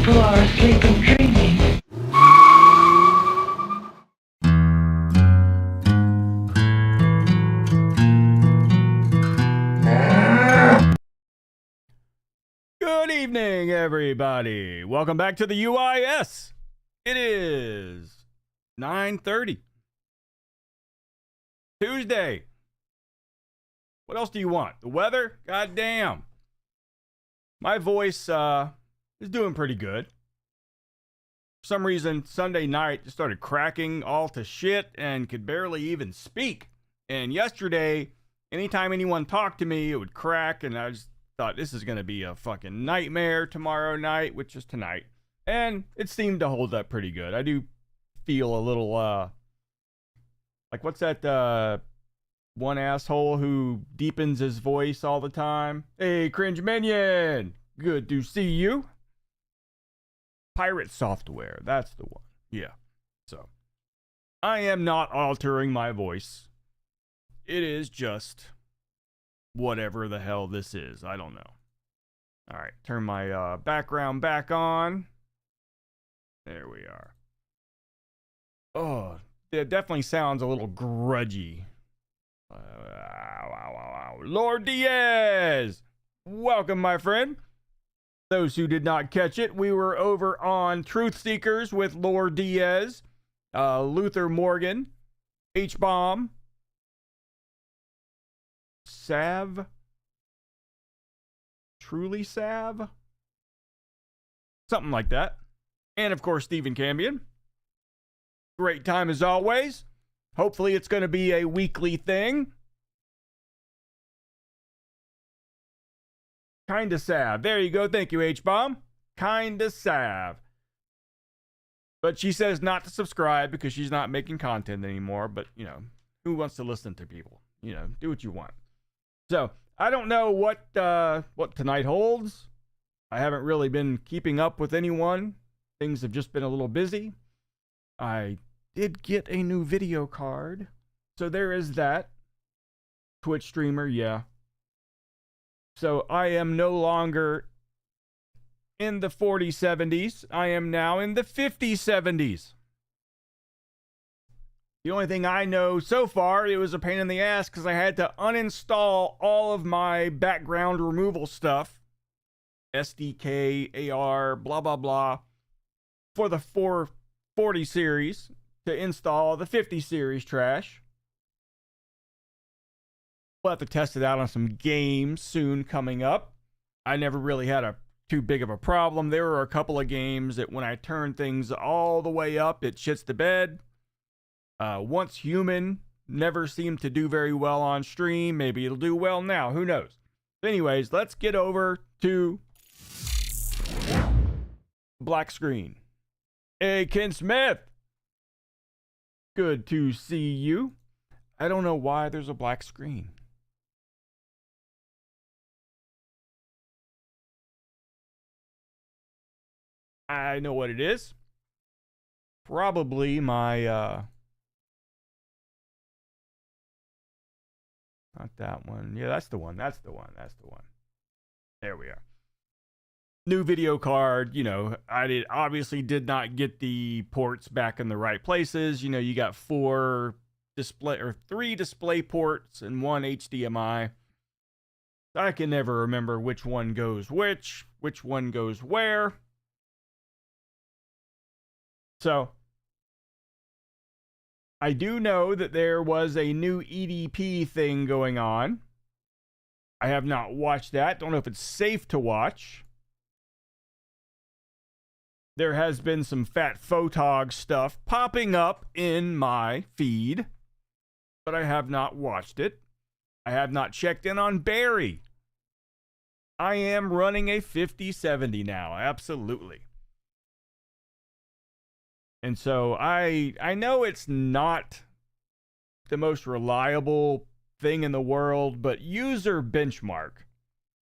people are asleep and dreaming. Good evening, everybody. Welcome back to the UIS. It is 9:30. Tuesday. What else do you want? The weather? God damn. My voice is doing pretty good. For some reason, Sunday night just started cracking all to shit and could barely even speak. And yesterday, anytime anyone talked to me, it would crack, and I just thought this is going to be a fucking nightmare tomorrow night, which is tonight. And it seemed to hold up pretty good. I do feel a little, like, what's that, one asshole who deepens his voice all the time? Hey, Cringe Minion! Good to see you. Pirate Software, that's the one. Yeah. So, I am not altering my voice. It is just whatever the hell this is. I don't know. All right, turn my background back on. There we are. Oh, it definitely sounds a little grudgy. Lord Diaz! Welcome, my friend. Those who did not catch it, we were over on Truth Seekers with Lord Diaz, Luther Morgan, H-Bomb, Sav, Truly Sav, something like that. And of course, Stephen Cambion. Great time as always. Hopefully it's going to be a weekly thing. Kinda Sav. There you go. Thank you, H-Bomb. Kinda Sav. But she says not to subscribe because she's not making content anymore. But, you know, who wants to listen to people? You know, do what you want. So, I don't know what tonight holds. I haven't really been keeping up with anyone. Things have just been a little busy. I did get a new video card. So there is that. Twitch streamer, yeah. So I am no longer in the 4070s. I am now in the 5070s. The only thing I know so far, it was a pain in the ass because I had to uninstall all of my background removal stuff. SDK, AR, blah, blah, blah. For the 440 series to install the 50 series trash. We'll have to test it out on some games soon coming up. I never really had too big of a problem. There were a couple of games that when I turn things all the way up, it shits the bed. Once Human never seemed to do very well on stream. Maybe it'll do well now. Who knows? Anyways, let's get over to black screen. Hey, Ken Smith. Good to see you. I don't know why there's a black screen. I know what it is. Probably my, not that one. Yeah, that's the one. That's the one. That's the one. There we are. New video card. You know, I obviously did not get the ports back in the right places. You know, you got 3 display ports and 1 HDMI. I can never remember which one goes which one goes where. So, I do know that there was a new EDP thing going on. I have not watched that. Don't know if it's safe to watch. There has been some fat photog stuff popping up in my feed, but I have not watched it. I have not checked in on Barry. I am running a 5070 now, absolutely. And so I know it's not the most reliable thing in the world, but User Benchmark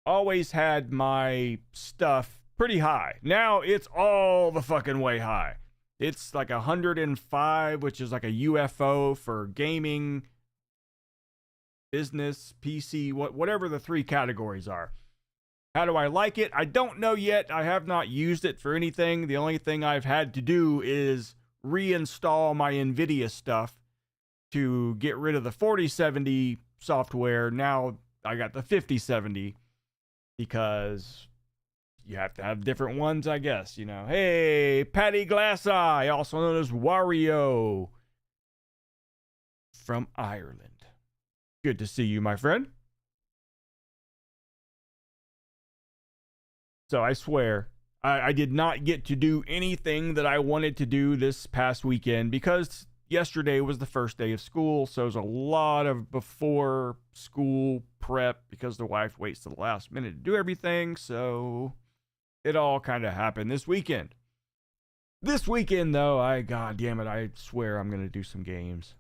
always had my stuff pretty high. Now it's all the fucking way high. It's like 105, which is like a UFO for gaming, business, PC, whatever the 3 categories are. How do I like it? I don't know yet. I have not used it for anything. The only thing I've had to do is reinstall my NVIDIA stuff to get rid of the 4070 software. Now I got the 5070 because you have to have different ones, I guess. You know, hey, Patty Glasseye, also known as Wario from Ireland. Good to see you, my friend. So I swear, I did not get to do anything that I wanted to do this past weekend because yesterday was the first day of school. So there's a lot of before school prep because the wife waits to the last minute to do everything. So it all kind of happened this weekend. This weekend, though, God damn it, I swear I'm going to do some games.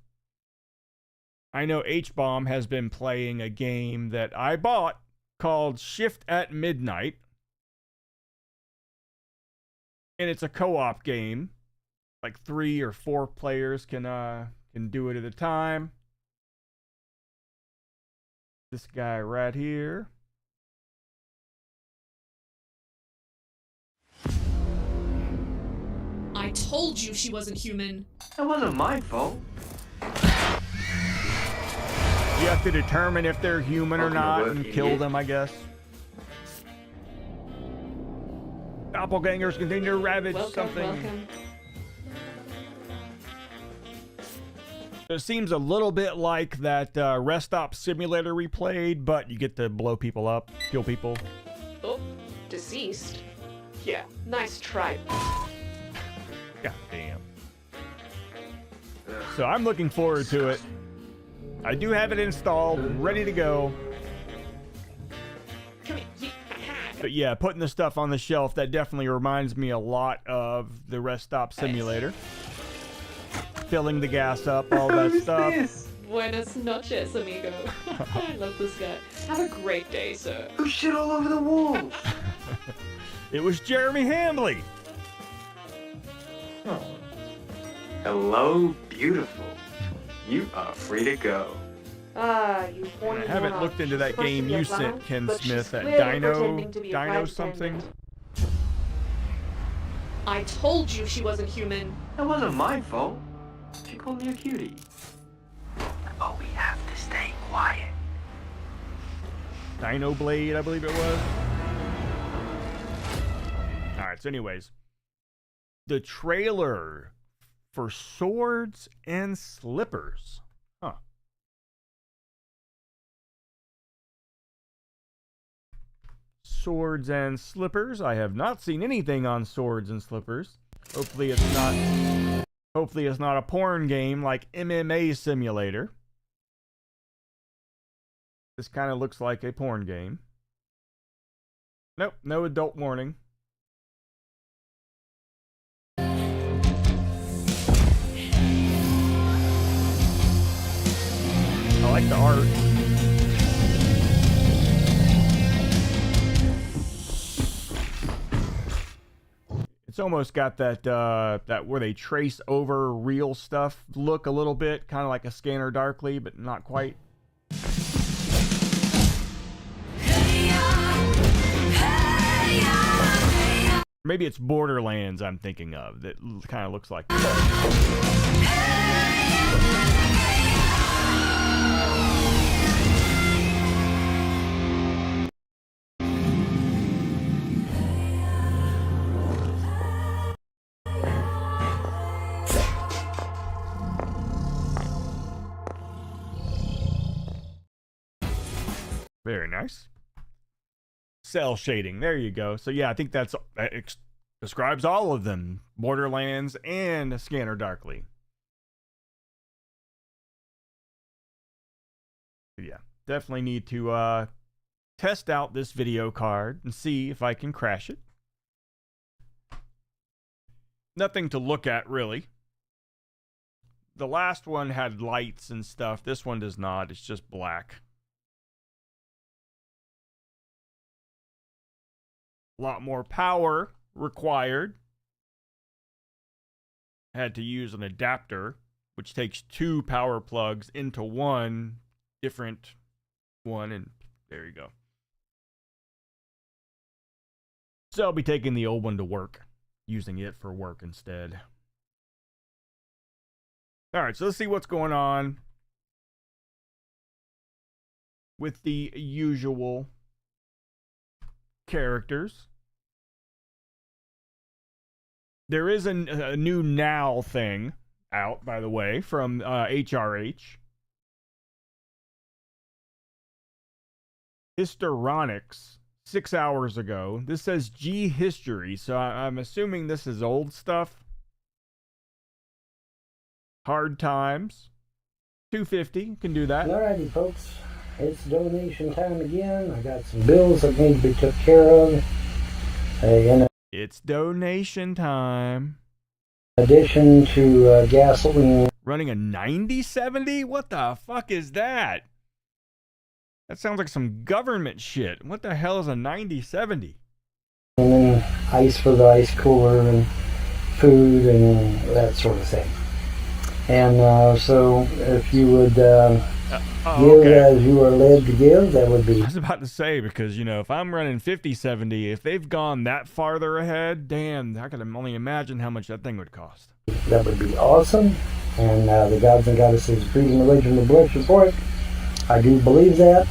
I know H-Bomb has been playing a game that I bought called Shift at Midnight. And it's a co-op game. Like 3 or 4 players can do it at a time. This guy right here. I told you she wasn't human. That wasn't my fault. You have to determine if they're human or not and kill them, I guess. Doppelgangers continue to ravage something. Welcome. It seems a little bit like that Rest Stop Simulator we played, but you get to blow people up, kill people. Oh, deceased? Yeah, nice try. God damn. So I'm looking forward to it. I do have it installed, ready to go. Come here. But yeah, putting the stuff on the shelf, that definitely reminds me a lot of the Rest Stop Simulator. Filling the gas up, all that stuff. Buenas noches, amigo. I love this guy. Have a great day, sir. Who shit all over the walls? It was Jeremy Hambley. Oh. Hello, beautiful. You are free to go. You horny I haven't monarch. looked into that Supposed to game be you around, sent, Ken but she's Smith, that clearly pretending to be a Dino private something. candidate. I told you she wasn't human. That wasn't my fault. She called me a cutie. But we have to stay quiet. Dino Blade, I believe it was. Alright, so anyways. The trailer for Swords and Slippers. Huh. Swords and Slippers. I have not seen anything on Swords and Slippers. Hopefully it's not a porn game like MMA Simulator. This kind of looks like a porn game. Nope, no adult warning. I like the art. It's almost got that where they trace over real stuff look a little bit, kind of like a Scanner Darkly, but not quite. Maybe it's Borderlands I'm thinking of that kind of looks like very nice. Cell shading. There you go. So yeah, I think that describes all of them. Borderlands and Scanner Darkly. Yeah, definitely need to test out this video card and see if I can crash it. Nothing to look at, really. The last one had lights and stuff. This one does not. It's just black. A lot more power required. Had to use an adapter, which takes 2 power plugs into one different one, and there you go. So I'll be taking the old one to work, using it for work instead. Alright, so let's see what's going on with the usual characters. There is a new Now thing out, by the way, from HRH. Histrionics 6 hours ago. This says G history, so I'm assuming this is old stuff. Hard times. $2.50 can do that. Alrighty, folks. It's donation time again. I got some bills that need to be took care of. It's donation time. In addition to gasoline. Running a 9070? What the fuck is that? That sounds like some government shit. What the hell is a 9070? And then ice for the ice cooler and food and that sort of thing. And so if you would give as you are led to give, that would be... I was about to say, because, you know, if I'm running 5070, if they've gone that farther ahead, damn, I can only imagine how much that thing would cost. That would be awesome. And the gods and goddesses freedom, religion, and blessed for it. I do believe that.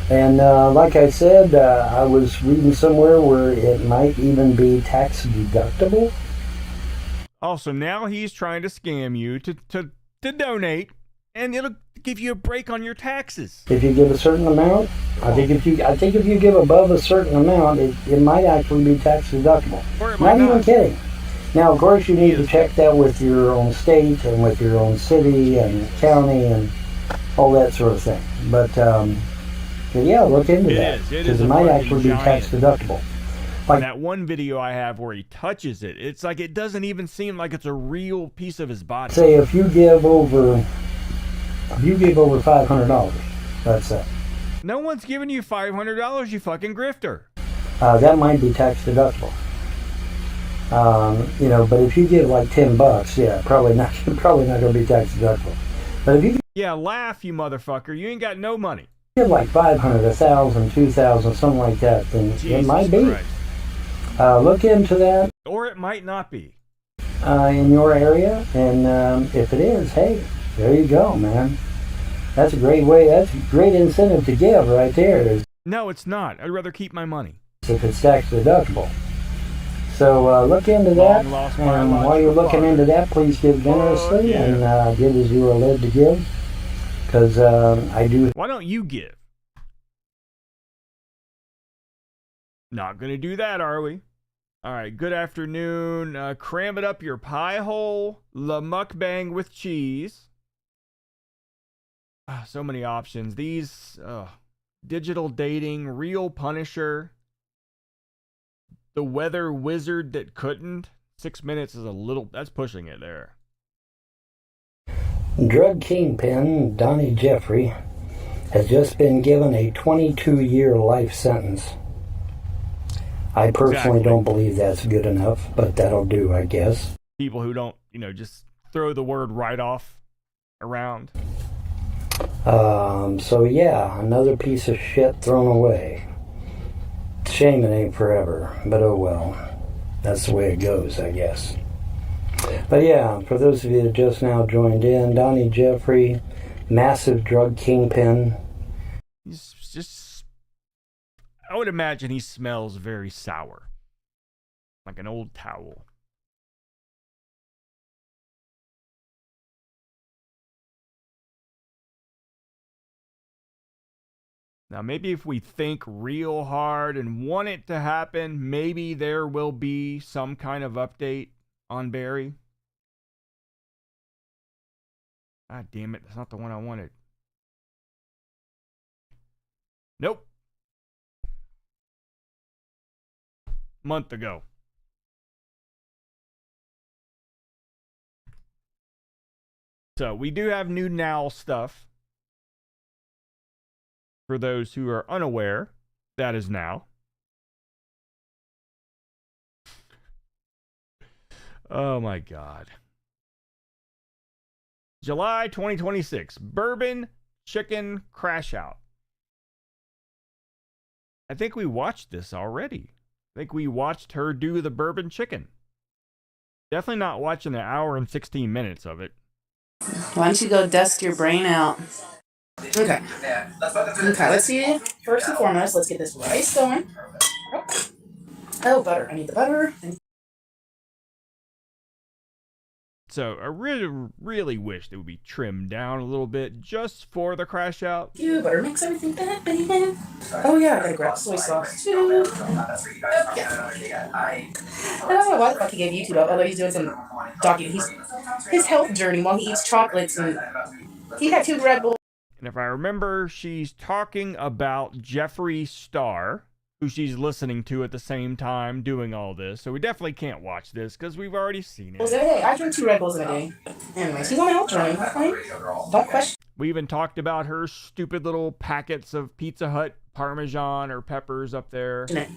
And like I said, I was reading somewhere where it might even be tax deductible. Also, now he's trying to scam you to donate, and it'll give you a break on your taxes. If you give a certain amount, I think if you give above a certain amount, it might actually be tax deductible. Or it might not even kidding. Now, of course, you need to check that with your own state and with your own city and county and all that sort of thing. But yeah, look into that, because it might actually be tax deductible. Like that one video I have where he touches it, it's like it doesn't even seem like it's a real piece of his body. Say if you give over $500, let's say. No one's giving you $500, you fucking grifter. That might be tax deductible. You know, but if you give like $10, yeah, probably not going to be tax deductible. But if you laugh, you motherfucker, you ain't got no money. Give like 500, 1,000, 2,000, something like that, then it might be. Christ. Look into that. Or it might not be. In your area, and if it is, hey, there you go, man. That's a great way. That's a great incentive to give right there. No, it's not. I'd rather keep my money. If it's tax deductible. So look into that, and while you're looking into that, please give generously and give as you are led to give, because I do. Why don't you give? Not gonna do that, are we? All right, good afternoon. Cram it up your pie hole. La mukbang with cheese. So many options. These digital dating, real Punisher. The weather wizard that couldn't. 6 minutes is a little, that's pushing it there. Drug kingpin Donnie Jeffrey has just been given a 22-year life sentence. I personally don't believe that's good enough, but that'll do, I guess. People who don't, just throw the word right off around. So yeah, another piece of shit thrown away. Shame it ain't forever, but oh well. That's the way it goes, I guess. But yeah, for those of you that just now joined in, Donnie Jeffrey, massive drug kingpin. He's just, I would imagine he smells very sour. Like an old towel. Now, maybe if we think real hard and want it to happen, maybe there will be some kind of update on Barry. God damn it, that's not the one I wanted. Nope. Month ago. So, we do have new Now stuff. For those who are unaware, that is now. Oh my God. July 2026, Bourbon Chicken Crash Out. I think we watched this already. I think we watched her do the bourbon chicken. Definitely not watching an hour and 16 minutes of it. Why don't you go dust your brain out? Okay. Okay, let's see. First and foremost, let's get this rice going. Oh, butter. I need the butter. So I really, really wish they would be trimmed down a little bit just for the crash out. You better mix everything back, baby. Oh yeah, I gotta grab soy sauce too. Yeah. I don't know why the fuck he gave YouTube up, although he's doing some his health journey while he eats chocolates, and he had 2 Red Bulls. And if I remember, she's talking about Jeffree Star, who she's listening to at the same time doing all this. So we definitely can't watch this because we've already seen it. Hey, I drink 2 Red Bulls in a day. Anyways, he's on my health journey. Okay? Don't question. We even talked about her stupid little packets of Pizza Hut Parmesan or peppers up there. Oh,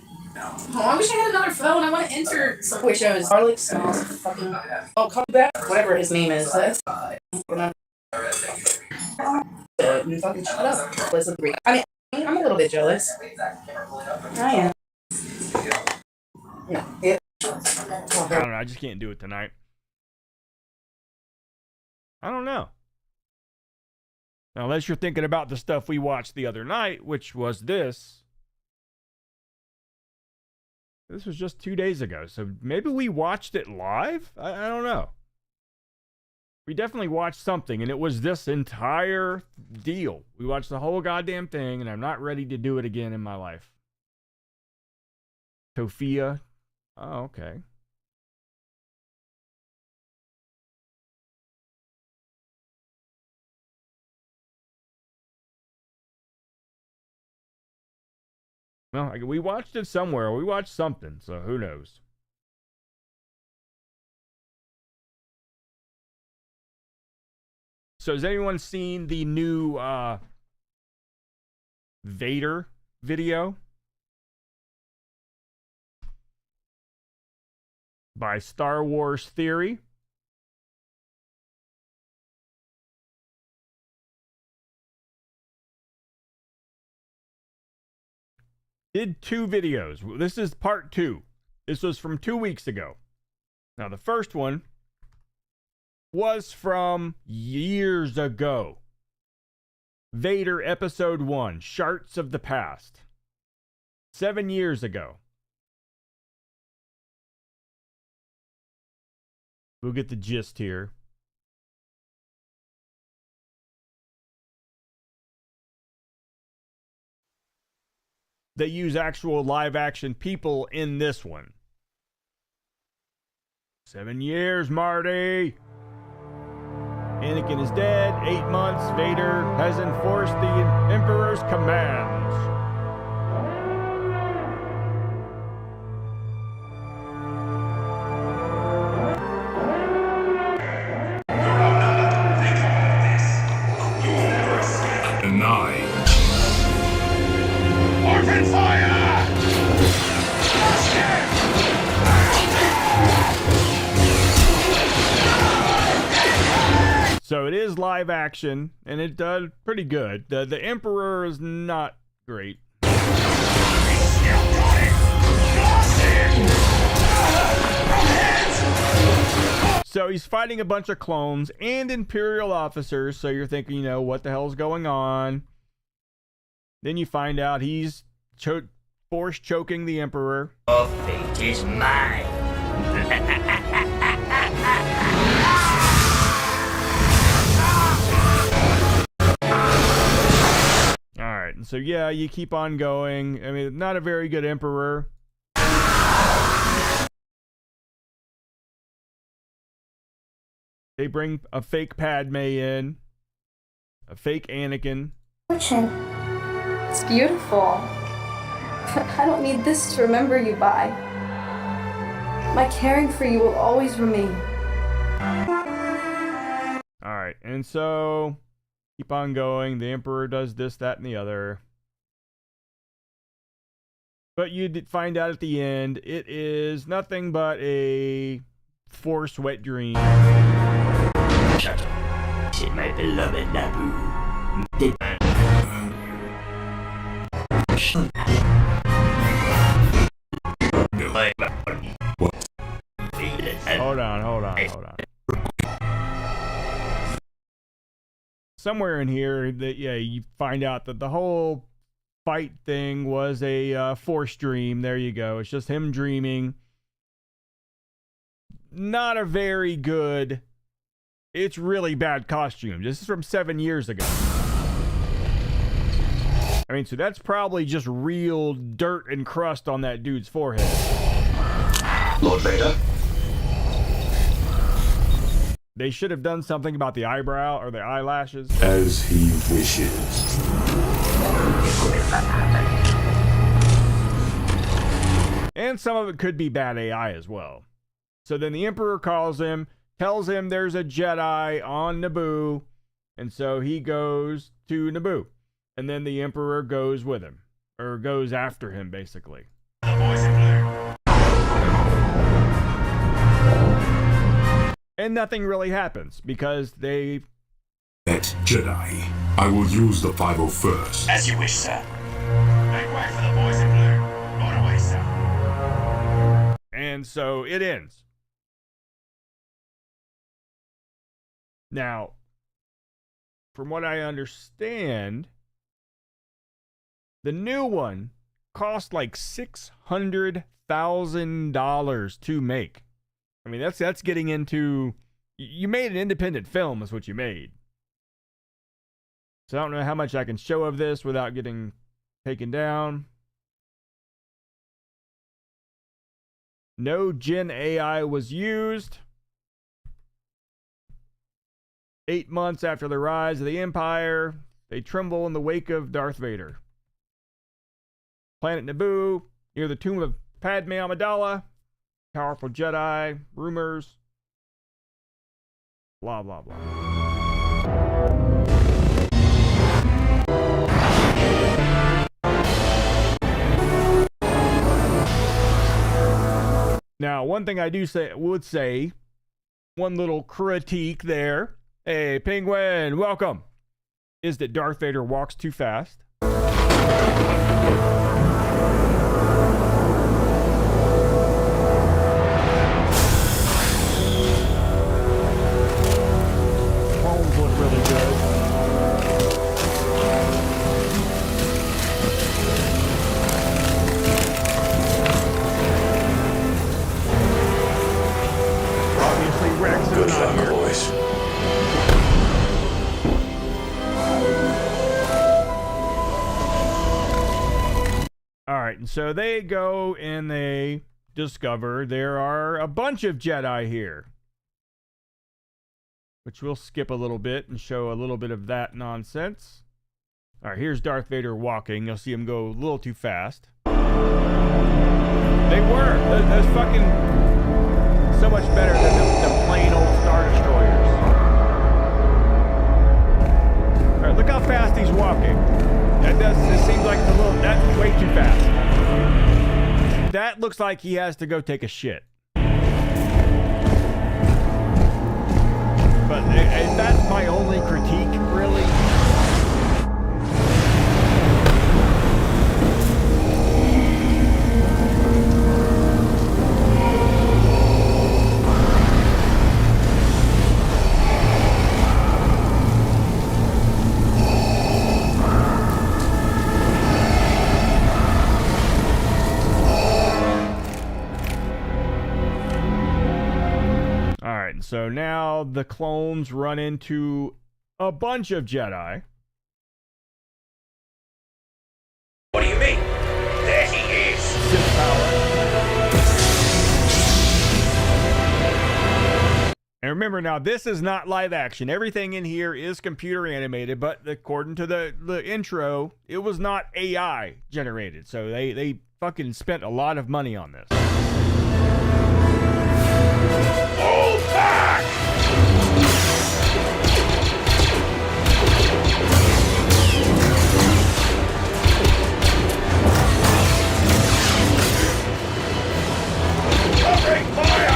I wish I had another phone. I want to enter Subway shows. Garlic smells fucking. Oh, come back. Whatever his name is. Fucking shut up. Listen, I mean, I'm a little bit jealous. I am. No, I don't know. I just can't do it tonight. I don't know. Now, unless you're thinking about the stuff we watched the other night, which was this. This was just 2 days ago. So maybe we watched it live? I don't know. We definitely watched something, and it was this entire deal. We watched the whole goddamn thing, and I'm not ready to do it again in my life. Sophia. Oh, okay. Well, we watched it somewhere. We watched something, so who knows? So has anyone seen the new Vader video? By Star Wars Theory. Did 2 videos. This is part 2. This was from 2 weeks ago. Now, the first one was from years ago. Vader Episode 1, Shards of the Past. 7 years ago. We'll get the gist here. They use actual live action people in this one. 7 years, Marty. Anakin is dead. 8 months. Vader has enforced the Emperor's commands. Open fire! So it is live action, and it does pretty good. The Emperor is not great. So he's fighting a bunch of clones and Imperial officers, so you're thinking, you know, what the hell's going on? Then you find out he's force choking the Emperor. Your fate is mine. Alright, and so yeah, you keep on going. I mean, not a very good Emperor. They bring a fake Padme in. A fake Anakin. Fortune. It's beautiful. But I don't need this to remember you by. My caring for you will always remain. Alright, and so keep on going. The Emperor does this, that, and the other. But you did find out at the end, it is nothing but a forced wet dream. Shut up. Said my beloved Naboo. Hold on. Somewhere in here, that you find out that the whole fight thing was a forced dream. There you go. It's just him dreaming. Not a very good It's really bad costumes. This is from 7 years ago. I mean, so that's probably just real dirt and crust on that dude's forehead. Lord Vader? They should have done something about the eyebrow or the eyelashes. As he wishes. And some of it could be bad AI as well. So then the Emperor calls him, tells him there's a Jedi on Naboo, and so he goes to Naboo. And then the Emperor goes with him, or goes after him, basically. And nothing really happens, because they... At Jedi, I will use the 501st. As you wish, sir. Make way for the boys in blue. Right away, sir. And so it ends. Now, from what I understand, the new one cost like $600,000 to make. I mean, that's getting into... You made an independent film is what you made. So I don't know how much I can show of this without getting taken down. No Gen AI was used. 8 months after the rise of the Empire, they tremble in the wake of Darth Vader. Planet Naboo, near the tomb of Padme Amidala. Powerful Jedi, rumors. Blah, blah, blah. Now, one thing I would say, one little critique there. Hey, Penguin, welcome. Is that Darth Vader walks too fast. Clones look really good. Obviously, Rex is Good not luck, here. boys. All right, and so they go and they discover there are a bunch of Jedi here, which we'll skip a little bit and show a little bit of that nonsense. All right, here's Darth Vader walking. You'll see him go a little too fast. They were. That's fucking so much better than the plain old Star Destroyers. All right, look how fast he's walking. It seems like that's way too fast. That looks like he has to go take a shit. But that's my only critique, really. So now the clones run into a bunch of Jedi. What do you mean? There he is. Sith power. And remember now, this is not live action. Everything in here is computer animated, but according to the intro, it was not AI generated. So they fucking spent a lot of money on this. Hold back! Opening fire!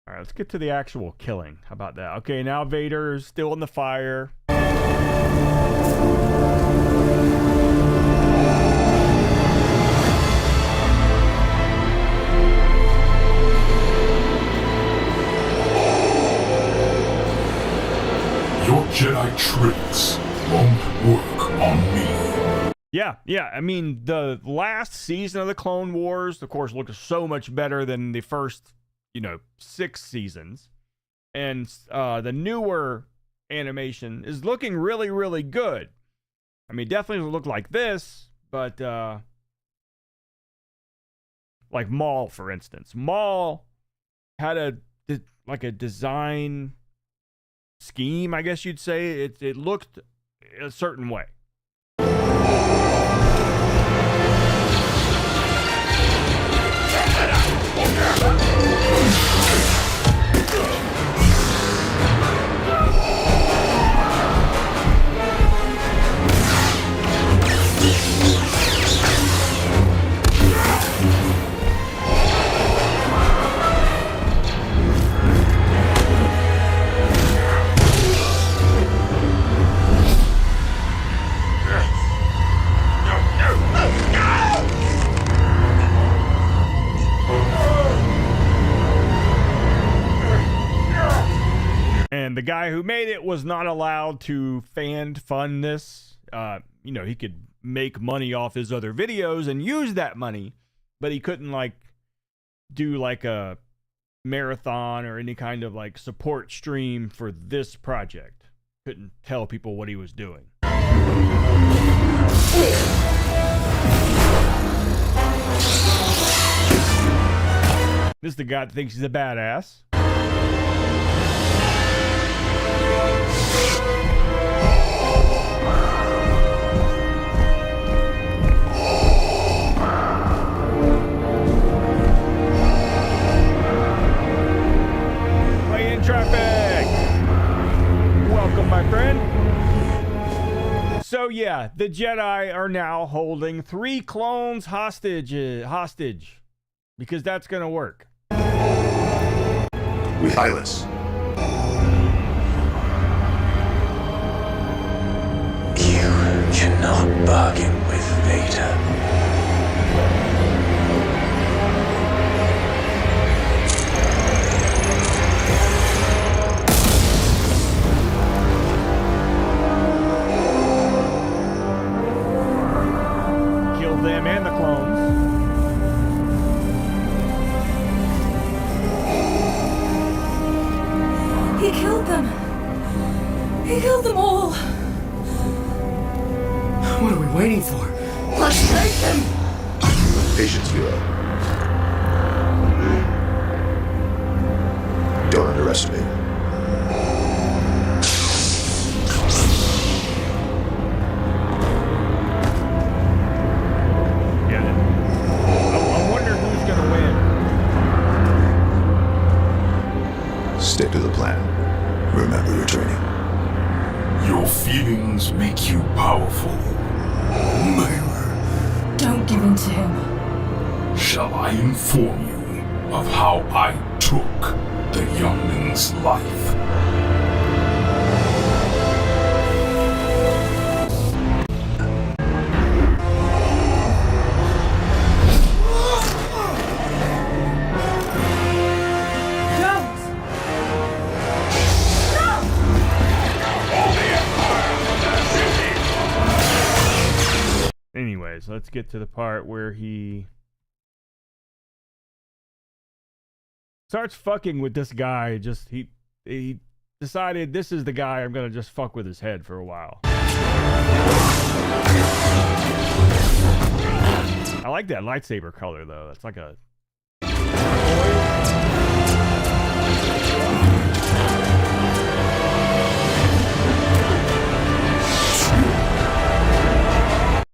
All right, let's get to the actual killing. How about that? Okay, now Vader's still in the fire. Your Jedi tricks won't work on me. Yeah. I mean, the last season of the Clone Wars, of course, looked so much better than the first, 6 seasons. And the newer animation is looking really, really good. I mean, definitely doesn't look like this, but like Maul, for instance. Maul had a design scheme, I guess you'd say. It looked a certain way. And the guy who made it was not allowed to fund this. He could make money off his other videos and use that money, but he couldn't do a marathon or any kind of support stream for this project. Couldn't tell people what he was doing. This is the guy that thinks he's a badass. Traffic! Welcome, my friend. So yeah, the Jedi are now holding 3 clones hostage, because that's gonna work. Silas. You cannot bargain with Vader. Them and the clones. He killed them. He killed them all. What are we waiting for? Let's take him. Patience, Vila. Don't underestimate. Stick to the plan. Remember your training. Your feelings make you powerful. Myra. Don't give in to him. Shall I inform you of how I took the youngling's life? Anyways, let's get to the part where he starts fucking with this guy. He decided this is the guy I'm gonna just fuck with his head for a while. I like that lightsaber color though. It's like a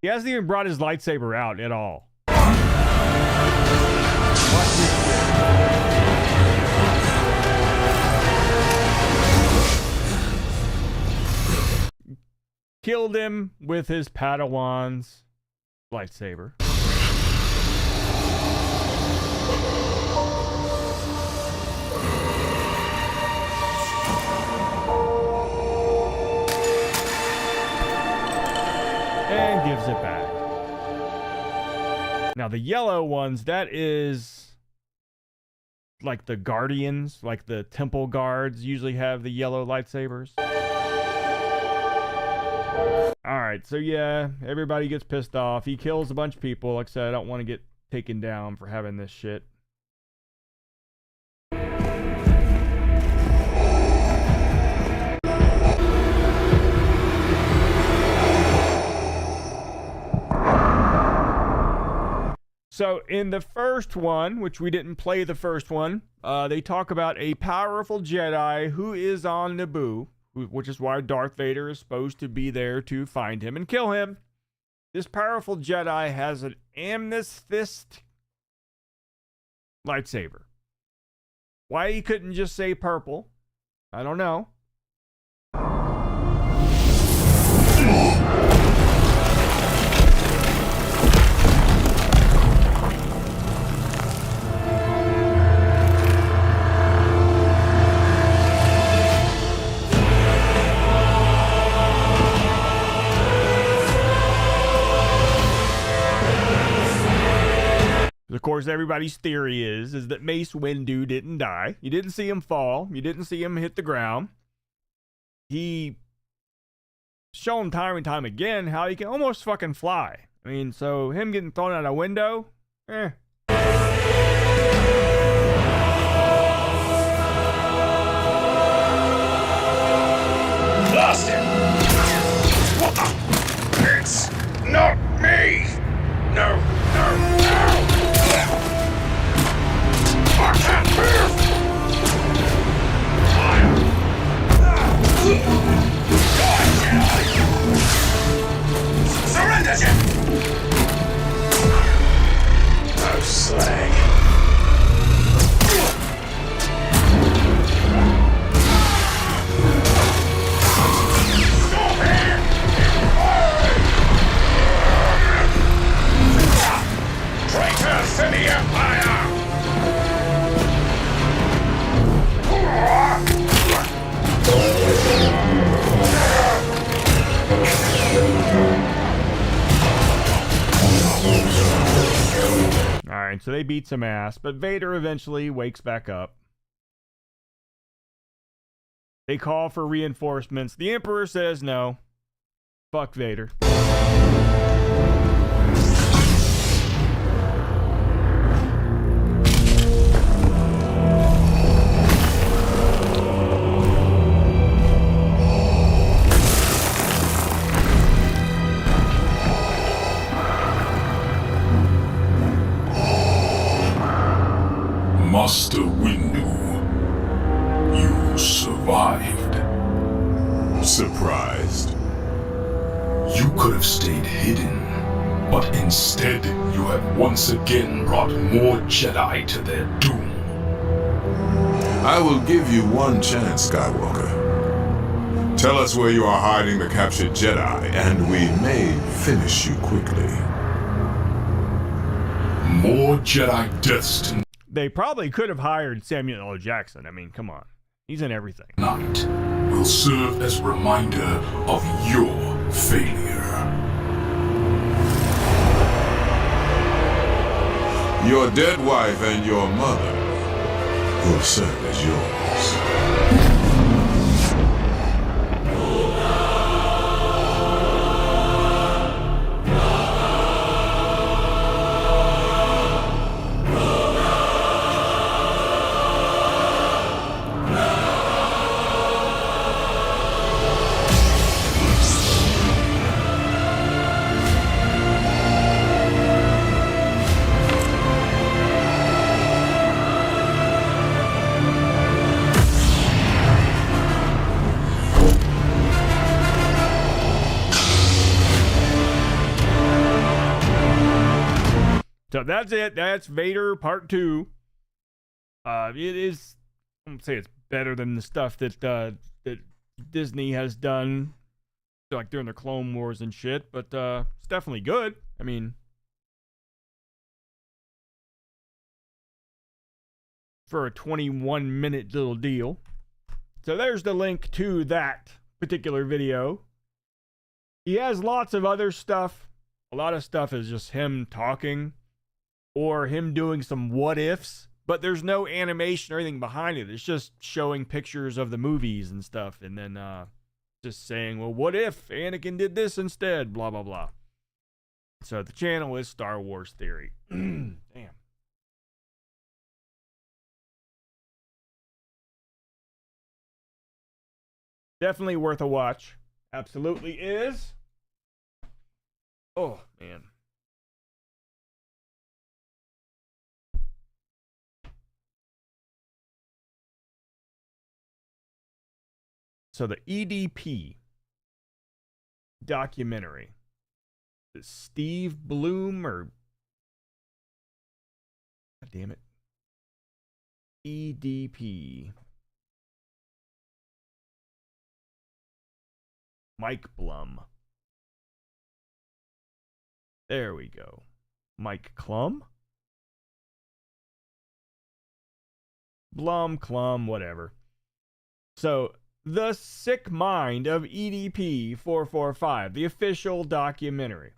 He hasn't even brought his lightsaber out at all. Killed him with his Padawan's lightsaber. And gives it back. Now the yellow ones, that is like the guardians, like the temple guards usually have the yellow lightsabers. Alright, so yeah, everybody gets pissed off. He kills a bunch of people. Like I said, I don't want to get taken down for having this shit. So in the first one, which we didn't play the first one, they talk about a powerful Jedi who is on Naboo, which is why Darth Vader is supposed to be there to find him and kill him. This powerful Jedi has an amethyst lightsaber. Why he couldn't just say purple, I don't know. Of course, everybody's theory is that Mace Windu didn't die. You didn't see him fall. You didn't see him hit the ground. He shown time and time again how he can almost fucking fly. I mean, so him getting thrown out a window, Lost him! It's not me! No, no, no! I can't move! Surrender, Jim! No slag. Stop here! Traitors to the Empire! Alright, so they beat some ass, but Vader eventually wakes back up. They call for reinforcements. The Emperor says no. Fuck Vader. Master Windu, you survived. Surprised? You could have stayed hidden, but instead you have once again brought more Jedi to their doom. I will give you one chance, Skywalker. Tell us where you are hiding the captured Jedi, and we may finish you quickly. More Jedi deaths tonight They probably could have hired Samuel L. Jackson. I mean, come on. He's in everything. will serve as a reminder of your failure. Your dead wife and your mother will serve as yours. So that's it. That's Vader Part 2. It is, I won't say it's better than the stuff that that Disney has done, like during the Clone Wars and shit, but it's definitely good. I mean, for a 21-minute little deal. So there's the link to that particular video. He has lots of other stuff. A lot of stuff is just him talking or him doing some what ifs, but there's no animation or anything behind it. It's just showing pictures of the movies and stuff, and then just saying, well, what if Anakin did this instead? Blah, blah, blah. So the channel is Star Wars Theory. Damn. Definitely worth a watch. Absolutely is. Oh, man. So the EDP documentary. Steve Bloom or... God damn it. EDP. Mike Blum. There we go. Mike Klum? Blum, Klum, whatever. So, The Sick Mind of EDP 445, the official documentary.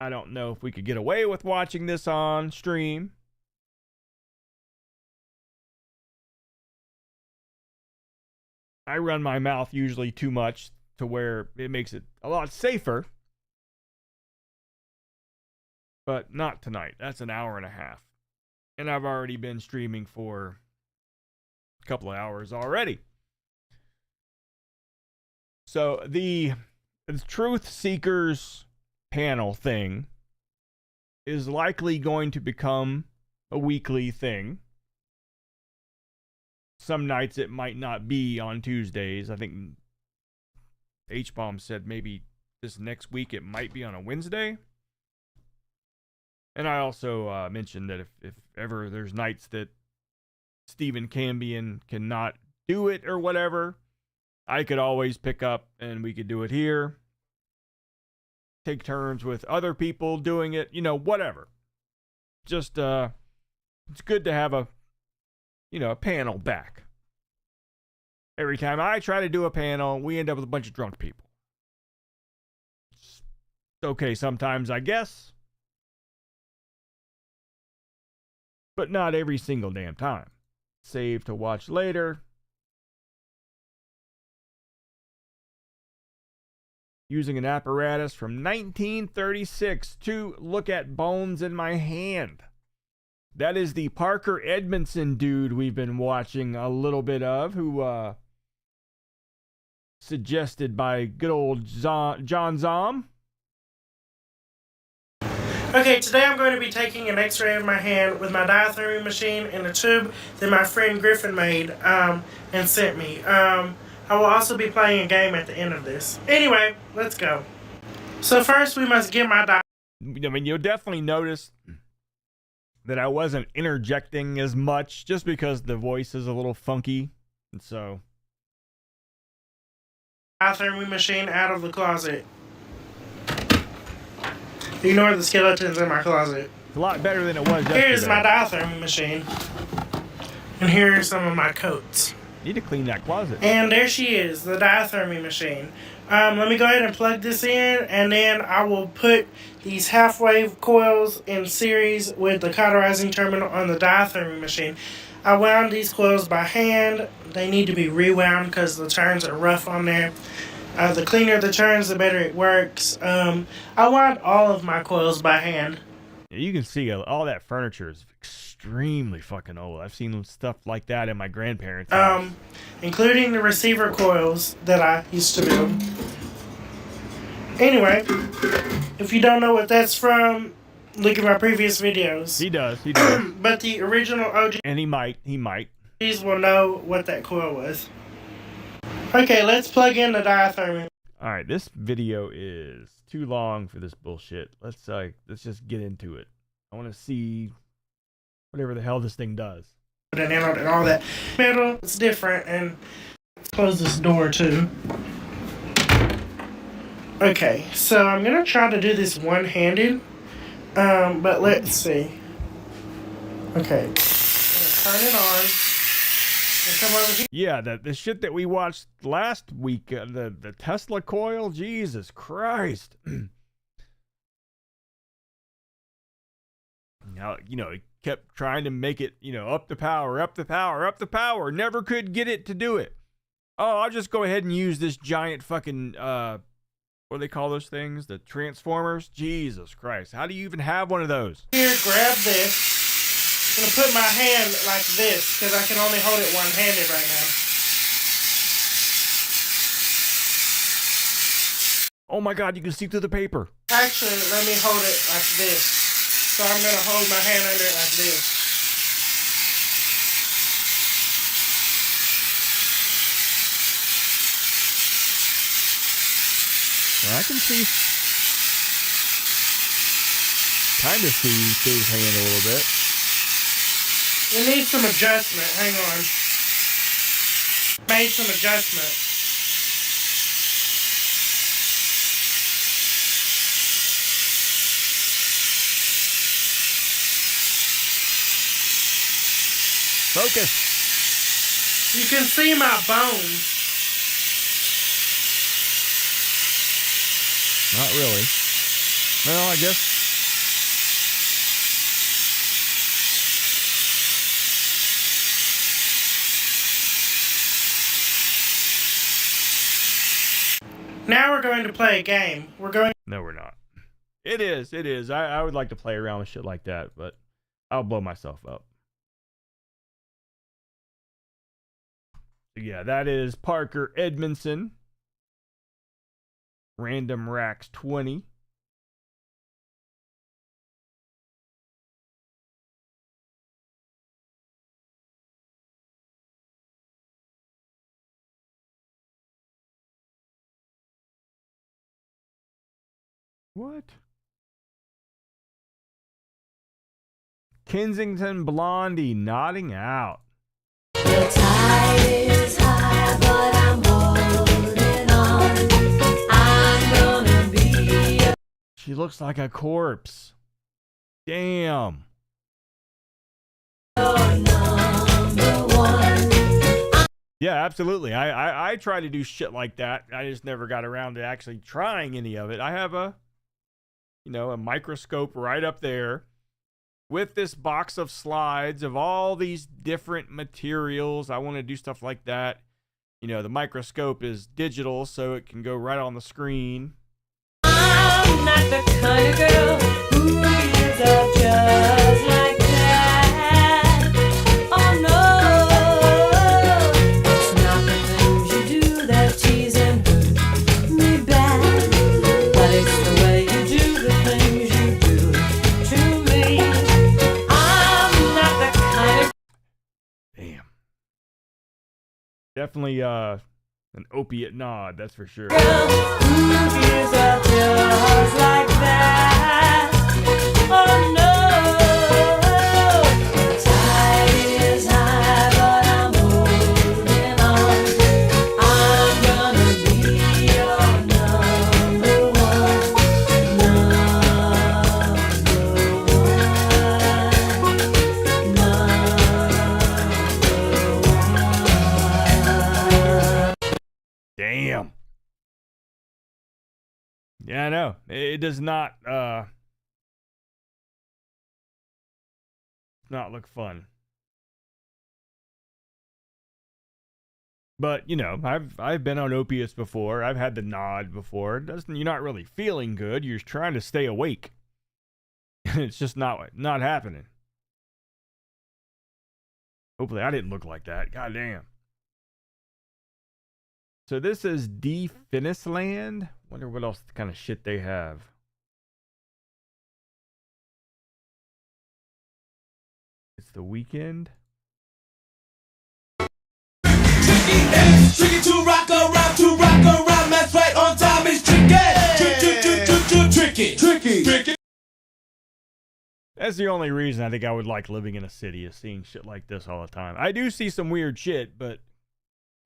I don't know if we could get away with watching this on stream. I run my mouth usually too much to where it makes it a lot safer. But not tonight. That's an hour and a half. And I've already been streaming for a couple of hours already. So the Truth Seekers panel thing is likely going to become a weekly thing. Some nights it might not be on Tuesdays. I think H-Bomb said maybe this next week it might be on a Wednesday. And I also mentioned that if ever there's nights that Stephen Cambion cannot do it or whatever, I could always pick up and we could do it here. Take turns with other people doing it, whatever. Just, it's good to have a panel back. Every time I try to do a panel, we end up with a bunch of drunk people. It's okay sometimes, I guess. But not every single damn time. Save to watch later. Using an apparatus from 1936 to look at bones in my hand. That is the Parker Edmondson dude we've been watching a little bit of, who suggested by good old John Zom. Okay, today I'm going to be taking an x-ray of my hand with my diathermy machine and a tube that my friend Griffin made and sent me. I will also be playing a game at the end of this. Anyway, let's go. So first we must get my you'll definitely notice that I wasn't interjecting as much just because the voice is a little funky. And so diathermy machine out of the closet. Ignore the skeletons in my closet. It's a lot better than it was yesterday. Here's my diathermy machine. And here are some of my coats. Need to clean that closet. And there she is, the diathermy machine. Let me go ahead and plug this in, and then I will put these half-wave coils in series with the cauterizing terminal on the diathermy machine. I wound these coils by hand. They need to be rewound because the turns are rough on there. The cleaner the turns, the better it works. I wound all of my coils by hand. You can see all that furniture is extremely fucking old. I've seen stuff like that in my grandparents' house. Including the receiver coils that I used to build. Anyway, if you don't know what that's from, look at my previous videos. He does. But the original OG... And he might. These will know what that coil was. Okay, let's plug in the diathermy. Alright, this video is too long for this bullshit. Let's just get into it. I want to see whatever the hell this thing does. And all that metal, it's different, and let's close this door too. Okay, so I'm gonna try to do this one-handed, but let's see. Okay, I'm gonna turn it on. Come over here. Yeah, the shit that we watched last week, the Tesla coil, Jesus Christ. Now, it kept trying to make it, up the power, never could get it to do it. Oh, I'll just go ahead and use this giant fucking, what do they call those things? The Transformers? Jesus Christ. How do you even have one of those? Here, grab this. I'm gonna put my hand like this, because I can only hold it one-handed right now. Oh my God, you can see through the paper. Actually, let me hold it like this. So I'm gonna hold my hand under it like this. Well, I can see, kind of see through his hand a little bit. It needs some adjustment. Hang on. Made some adjustment. Focus. You can see my bones. Not really. Well, I guess. Now we're going to play a game. No, we're not. It is. It is. I would like to play around with shit like that, but I'll blow myself up. Yeah, that is Parker Edmondson. Random Racks 20. What? Kensington Blondie nodding out. The tide is high, but I'm holding on. I'm gonna be. She looks like a corpse. Damn. Yeah, absolutely. I try to do shit like that. I just never got around to actually trying any of it. I have a microscope right up there with this box of slides of all these different materials. I want to do stuff like that. You know, the microscope is digital, so it can go right on the screen. I'm not the kind of girl who is just like that. Oh no, it's not the things you do that tease and hurt me bad, but it's the way you do the things you do to me. I'm not the kind of. Damn. Definitely an opiate nod, that's for sure. Girl who gives up just like that. Oh no, the tide is high, but I'm holding on. I'm gonna be your number one, Damn. Yeah, I know. It does not look fun. But, you know, I've been on opiates before. I've had the nod before. You're not really feeling good. You're trying to stay awake. It's just not happening. Hopefully I didn't look like that. God damn. So this is Finisland. Wonder what else kind of shit they have. It's the weekend. Tricky to rock around, that's right, on time is tricky. That's the only reason I think I would like living in a city, is seeing shit like this all the time. I do see some weird shit, but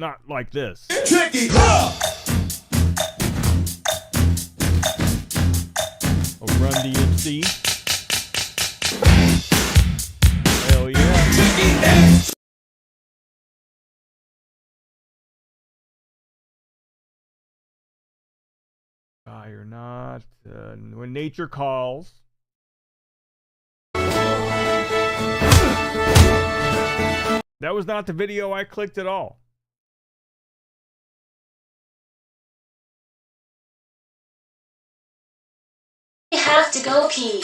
not like this. Tricky. Run DMC. Hell yeah. Die or not. When nature calls. That was not the video I clicked at all. have to go pee?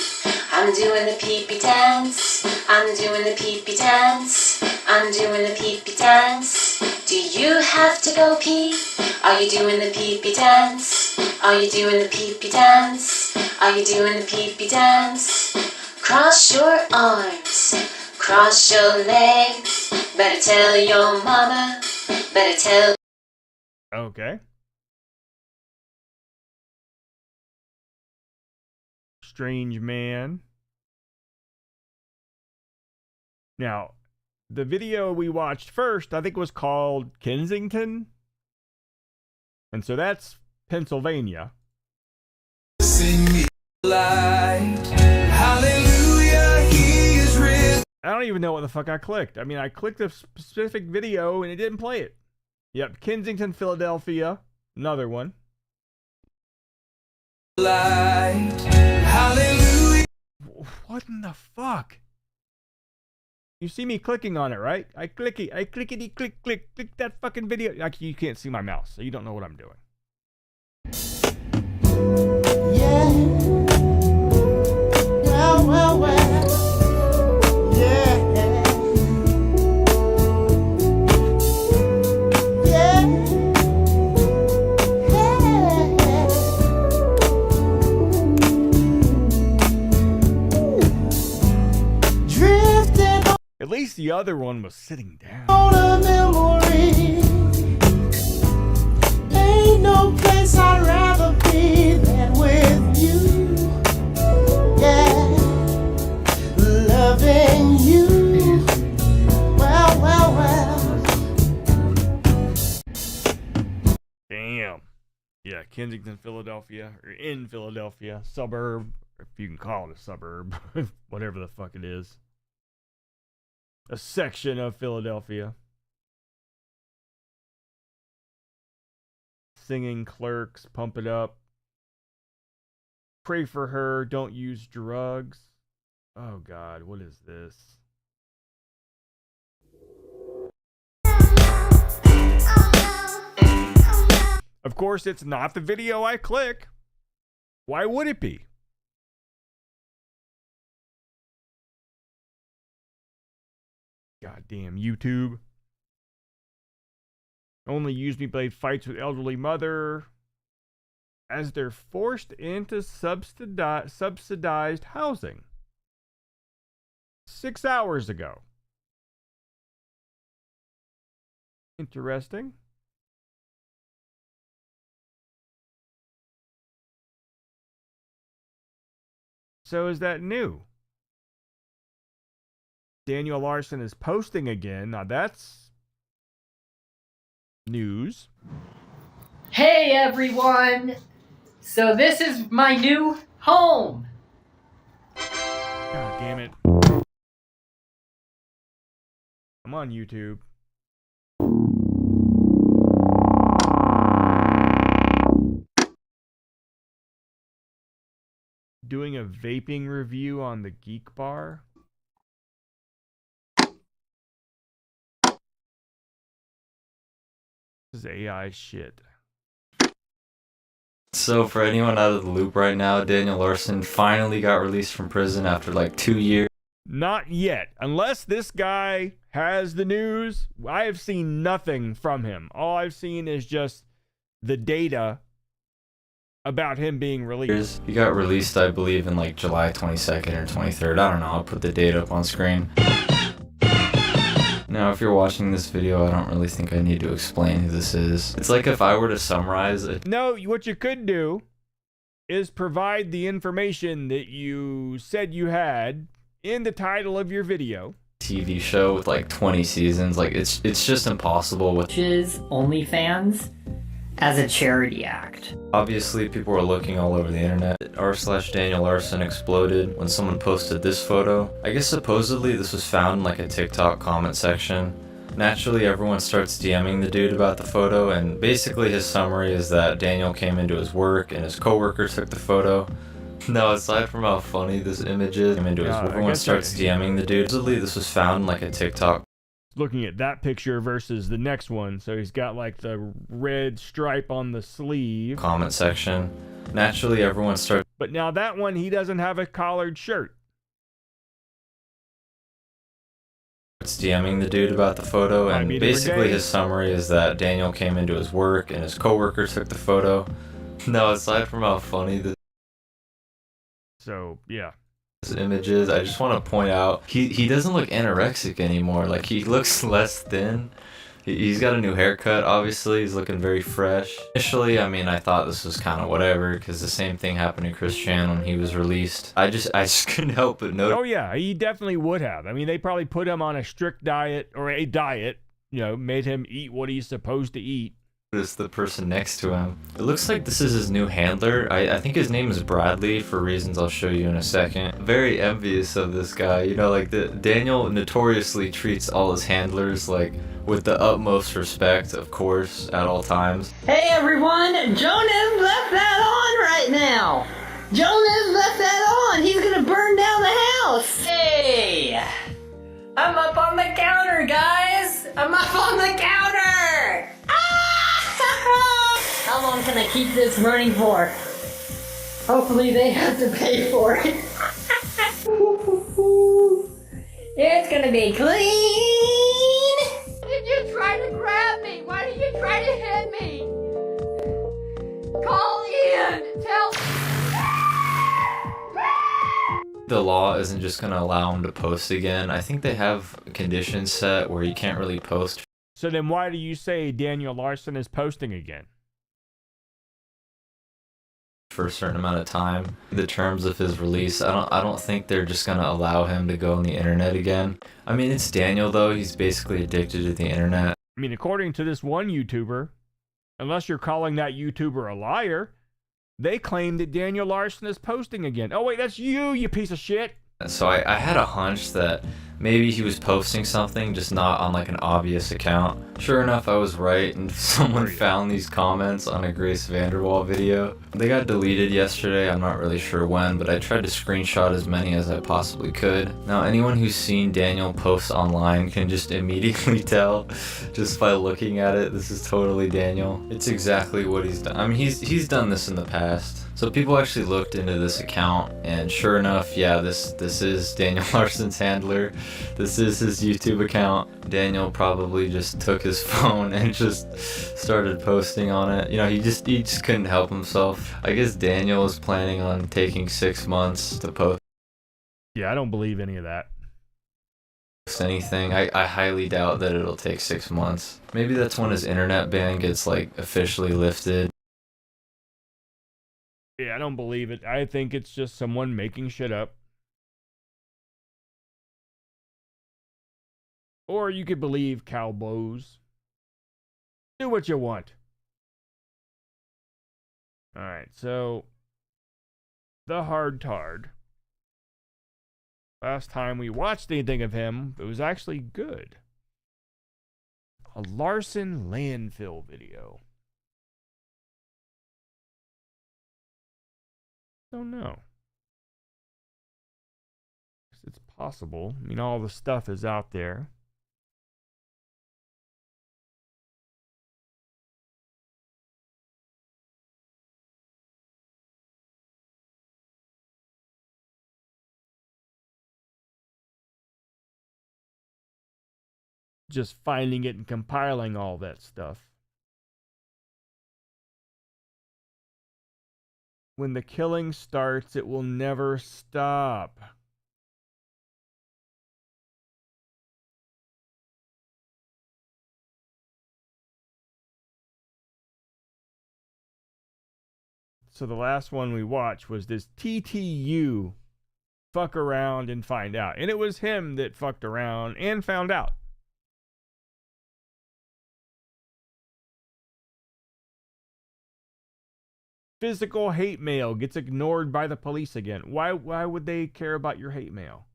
I'm doing the pee-pee dance. I'm doing the pee-pee dance. I'm doing the pee-pee dance. Do you have to go pee? Are you doing the pee-pee dance? Are you doing the pee-pee dance? Are you doing the pee-pee dance? Cross your arms, cross your legs. Better tell your mama, better tell. Okay. Strange man. Now, the video we watched first, I think, was called Kensington. And so that's Pennsylvania. Sing light. Hallelujah, he is risen. I don't even know what the fuck I clicked. I mean, I clicked a specific video and it didn't play it. Yep, Kensington, Philadelphia. Another one. Light. Hallelujah. What in the fuck? You see me clicking on it, right? I clickety click that fucking video. You can't see my mouse, so you don't know what I'm doing. Yeah. Well. Yeah. At least the other one was sitting down. On a memory. Ain't no place I'd rather be than with you. Yeah, loving you. Well. Damn. Yeah, Kensington, Philadelphia, or in Philadelphia, suburb, if you can call it a suburb, whatever the fuck it is. A section of Philadelphia. Singing Clerks, Pump It Up. Pray for her, don't use drugs. Oh God, what is this? Of course, it's not the video I click. Why would it be? Goddamn YouTube. Only use me blade fights with elderly mother as they're forced into subsidized housing. 6 hours ago. Interesting. So is that new? Daniel Larson is posting again. Now that's news. Hey everyone! So this is my new home. God damn it. I'm on YouTube. Doing a vaping review on the Geek Bar. This is AI shit. So for anyone out of the loop right now, Daniel Larson finally got released from prison after like 2 years. Not yet. Unless this guy has the news, I have seen nothing from him. All I've seen is just the data about him being released. He got released, I believe, in like July 22nd or 23rd. I don't know. I'll put the date up on screen. Now, if you're watching this video, I don't really think I need to explain who this is. It's like if I were to summarize it. No, what you could do is provide the information that you said you had in the title of your video. TV show with like 20 seasons. Like, it's just impossible with OnlyFans as a charity act. Obviously, people were looking all over the internet. r/Daniel Larson exploded when someone posted this photo. I guess supposedly this was found in like a TikTok comment section. Naturally, everyone starts DMing the dude about the photo, and basically his summary is that Daniel came into his work and his coworker took the photo. No, aside from how funny this image is, everyone starts DMing the dude. Supposedly this was found in like a TikTok. Looking at that picture versus the next one. So he's got like the red stripe on the sleeve. Comment section. Naturally, everyone starts But now that one, he doesn't have a collared shirt. DMing the dude about the photo, and basically his summary is that Daniel came into his work and his coworker took the photo. No, aside from how funny this yeah. image is, I just want to point out he doesn't look anorexic anymore. Like, he looks less thin. He's got a new haircut, obviously. He's looking very fresh. Initially, I mean, I thought this was kind of whatever, because the same thing happened to Chris Chan when he was released. I just couldn't help but notice. Oh yeah, he definitely would have. I mean, they probably put him on a strict diet, or a diet, made him eat what he's supposed to eat. It's the person next to him. It looks like this is his new handler. I think his name is Bradley, for reasons I'll show you in a second. Very envious of this guy. Daniel notoriously treats all his handlers like with the utmost respect, of course, at all times. Hey everyone, Jonas left that on right now. Jonas left that on. He's gonna burn down the house. Hey! I'm up on the counter, guys! I'm up on the counter! How long can I keep this running for? Hopefully they have to pay for it. It's gonna be clean. Did you try to grab me? Why did you try to hit me? Call Ian. Tell. The law isn't just gonna allow him to post again. I think they have conditions set where you can't really post. So then why do you say Daniel Larson is posting again? For a certain amount of time. The terms of his release, I don't think they're just gonna allow him to go on the internet again. I mean, it's Daniel though. He's basically addicted to the internet. I mean, according to this one YouTuber, unless you're calling that YouTuber a liar, they claim that Daniel Larson is posting again. Oh wait, that's you piece of shit. So I had a hunch that maybe he was posting something, just not on like an obvious account. Sure enough, I was right, and someone found these comments on a Grace Vanderwall video. They got deleted yesterday, I'm not really sure when, but I tried to screenshot as many as I possibly could. Now, anyone who's seen Daniel post online can just immediately tell, just by looking at it, this is totally Daniel. It's exactly what he's done. I mean, he's done this in the past. So people actually looked into this account, and sure enough, yeah, this is Daniel Larson's handler. This is his YouTube account. Daniel probably just took his phone and just started posting on it. He just couldn't help himself. I guess Daniel is planning on taking 6 months to post. Yeah, I don't believe any of that. Anything. I highly doubt that it'll take 6 months. Maybe that's when his internet ban gets like officially lifted. Yeah, I don't believe it. I think it's just someone making shit up. Or you could believe cowboys. Do what you want. Alright, so the Hard Tard. Last time we watched anything of him, it was actually good. A Larson landfill video. Don't know. It's possible. I mean, all the stuff is out there. Just finding it and compiling all that stuff. When the killing starts, it will never stop. So the last one we watched was this TTU fuck around and find out. And it was him that fucked around and found out. Physical hate mail gets ignored by the police again. Why would they care about your hate mail?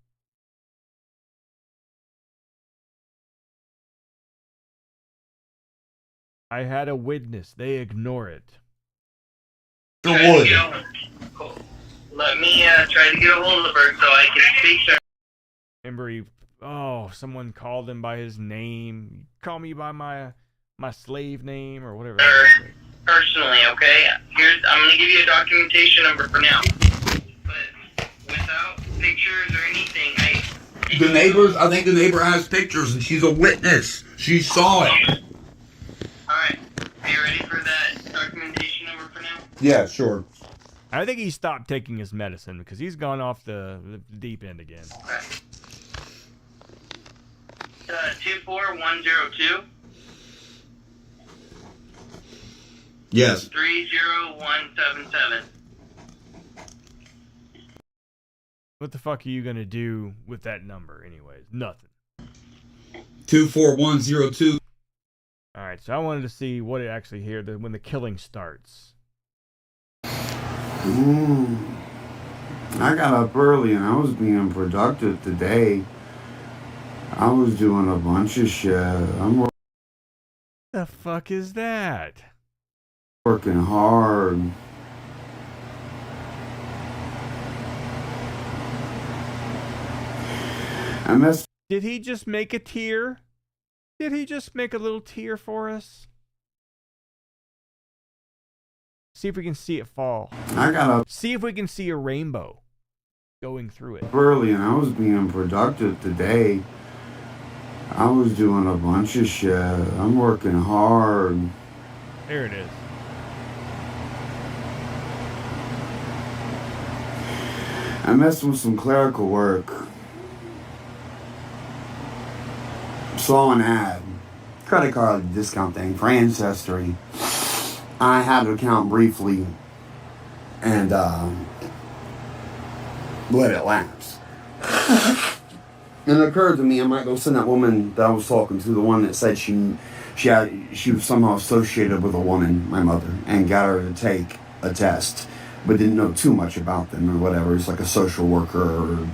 I had a witness. They ignore it. Let me try to get a hold of her so I can speak to her. Remember, he someone called him by his name. Call me by my slave name or whatever. Personally, okay? I'm gonna give you a documentation number for now. But without pictures or anything, The neighbors, I think the neighbor has pictures and she's a witness. She saw it. Alright. Are you ready for that documentation number for now? Yeah, sure. I think he stopped taking his medicine because he's gone off the deep end again. 24102. Yes. 30177. What the fuck are you gonna do with that number, anyways? Nothing. 24102. All right, so I wanted to see what it actually here when the killing starts. I got up early and I was being productive today. I was doing a bunch of shit. I'm The fuck is that? working hard. Did he just make a tear? Did he just make a little tear for us? See if we can see it fall. I got up See if we can see a rainbow going through it. early and I was being productive today. I was doing a bunch of shit. I'm working hard. There it is. I messed with some clerical work. Saw an ad, credit card discount thing for Ancestry. I had an account briefly and let it lapse. And it occurred to me I might go send that woman that I was talking to, the one that said she was somehow associated with a woman, my mother, and got her to take a test, but didn't know too much about them or whatever. It's like a social worker or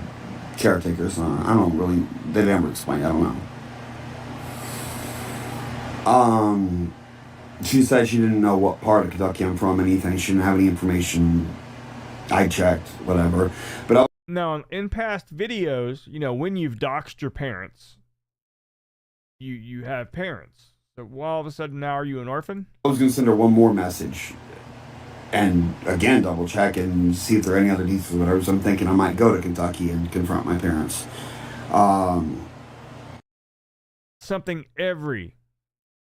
caretaker or something. I don't really, they never explain, I don't know. She said she didn't know what part of Kentucky I'm from, anything. She didn't have any information. I checked, whatever. But Now, in past videos, when you've doxed your parents, you have parents. So all of a sudden now, are you an orphan? I was going to send her one more message. And again, double check and see if there are any other details or whatever. So I'm thinking I might go to Kentucky and confront my parents. Something every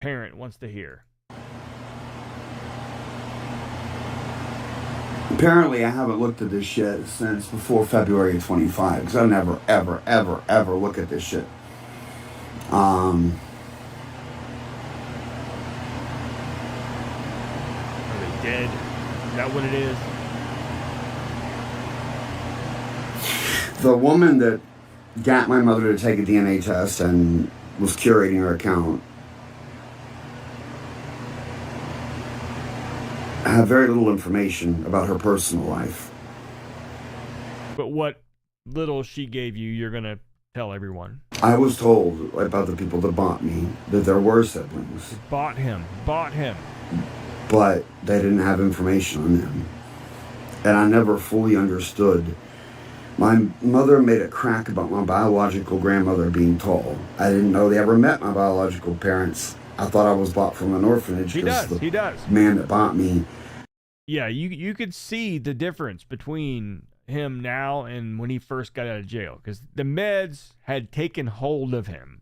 parent wants to hear. Apparently, I haven't looked at this shit since before February of 25, because I never, ever, ever, ever look at this shit. Are they dead? Is that what it is? The woman that got my mother to take a DNA test and was curating her account, I have very little information about her personal life. But what little she gave you, you're going to tell everyone. I was told about the people that bought me that there were siblings. Bought him. But they didn't have information on them. And I never fully understood. My mother made a crack about my biological grandmother being tall. I didn't know they ever met my biological parents. I thought I was bought from an orphanage. He does. The man that bought me. Yeah, you could see the difference between him now and when he first got out of jail, because the meds had taken hold of him.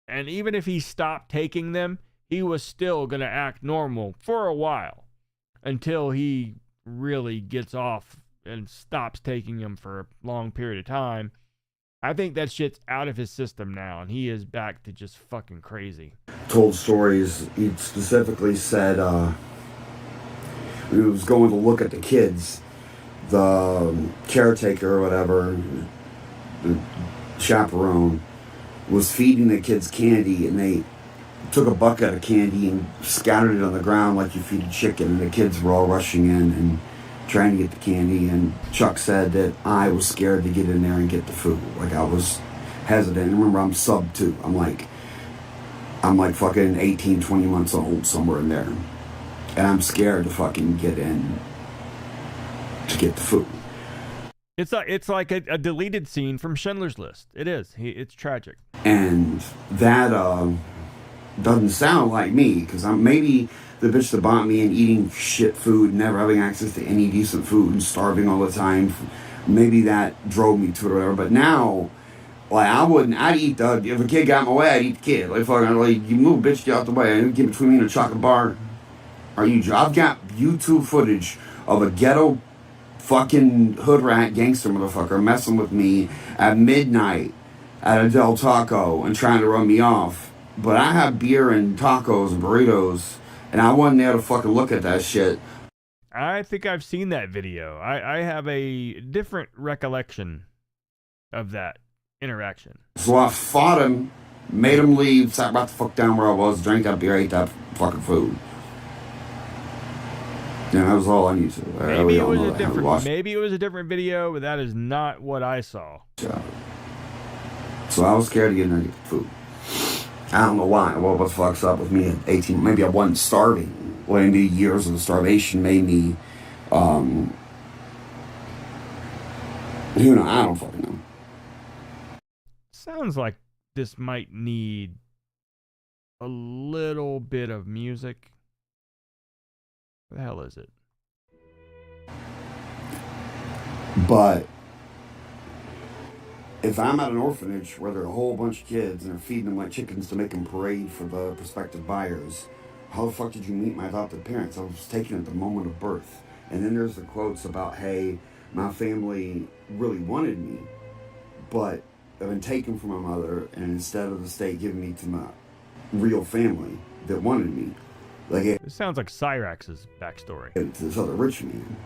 And even if he stopped taking them, he was still going to act normal for a while until he really gets off and stops taking them for a long period of time. I think that shit's out of his system now, and he is back to just fucking crazy. Told stories. He specifically said he was going to look at the kids. The caretaker or whatever, the chaperone, was feeding the kids candy, and they took a bucket of candy and scattered it on the ground like you feed a chicken, and the kids were all rushing in and trying to get the candy. And Chuck said that I was scared to get in there and get the food. Like, I was hesitant. And remember, I'm sub 2. I'm like fucking 18, 20 months old, somewhere in there. And I'm scared to fucking get in to get the food. It's like a deleted scene from Schindler's List. It is. It's tragic. And that doesn't sound like me, because I'm maybe the bitch that bought me and eating shit food, never having access to any decent food and starving all the time. Maybe that drove me to it or whatever. But now, like, I'd eat if a kid got in my way, I'd eat the kid. Like, fucking, like, you move, bitch, get out the way. Get between me and a chocolate bar. I've got YouTube footage of a ghetto fucking hood rat gangster motherfucker messing with me at midnight at a Del Taco and trying to run me off. But I have beer and tacos and burritos, and I wasn't there to fucking look at that shit. I think I've seen that video. I have a different recollection of that interaction. So I fought him, made him leave, sat right the fuck down where I was, drank that beer, ate that fucking food. Yeah, that was all I needed to. Maybe it was a different video, but that is not what I saw. So I was scared to get in there and get the food. I don't know why. What the fuck's up with me at 18? Maybe I wasn't starving. Well, maybe years of starvation made me, who knows? I don't fucking know. Sounds like this might need a little bit of music. What the hell is it? But if I'm at an orphanage where there are a whole bunch of kids and they're feeding them like chickens to make them parade for the prospective buyers, how the fuck did you meet my adopted parents? I was taken at the moment of birth. And then there's the quotes about, hey, my family really wanted me, but I've been taken from my mother, and instead of the state giving me to my real family that wanted me, like it sounds like Cyrax's backstory. To this other rich man.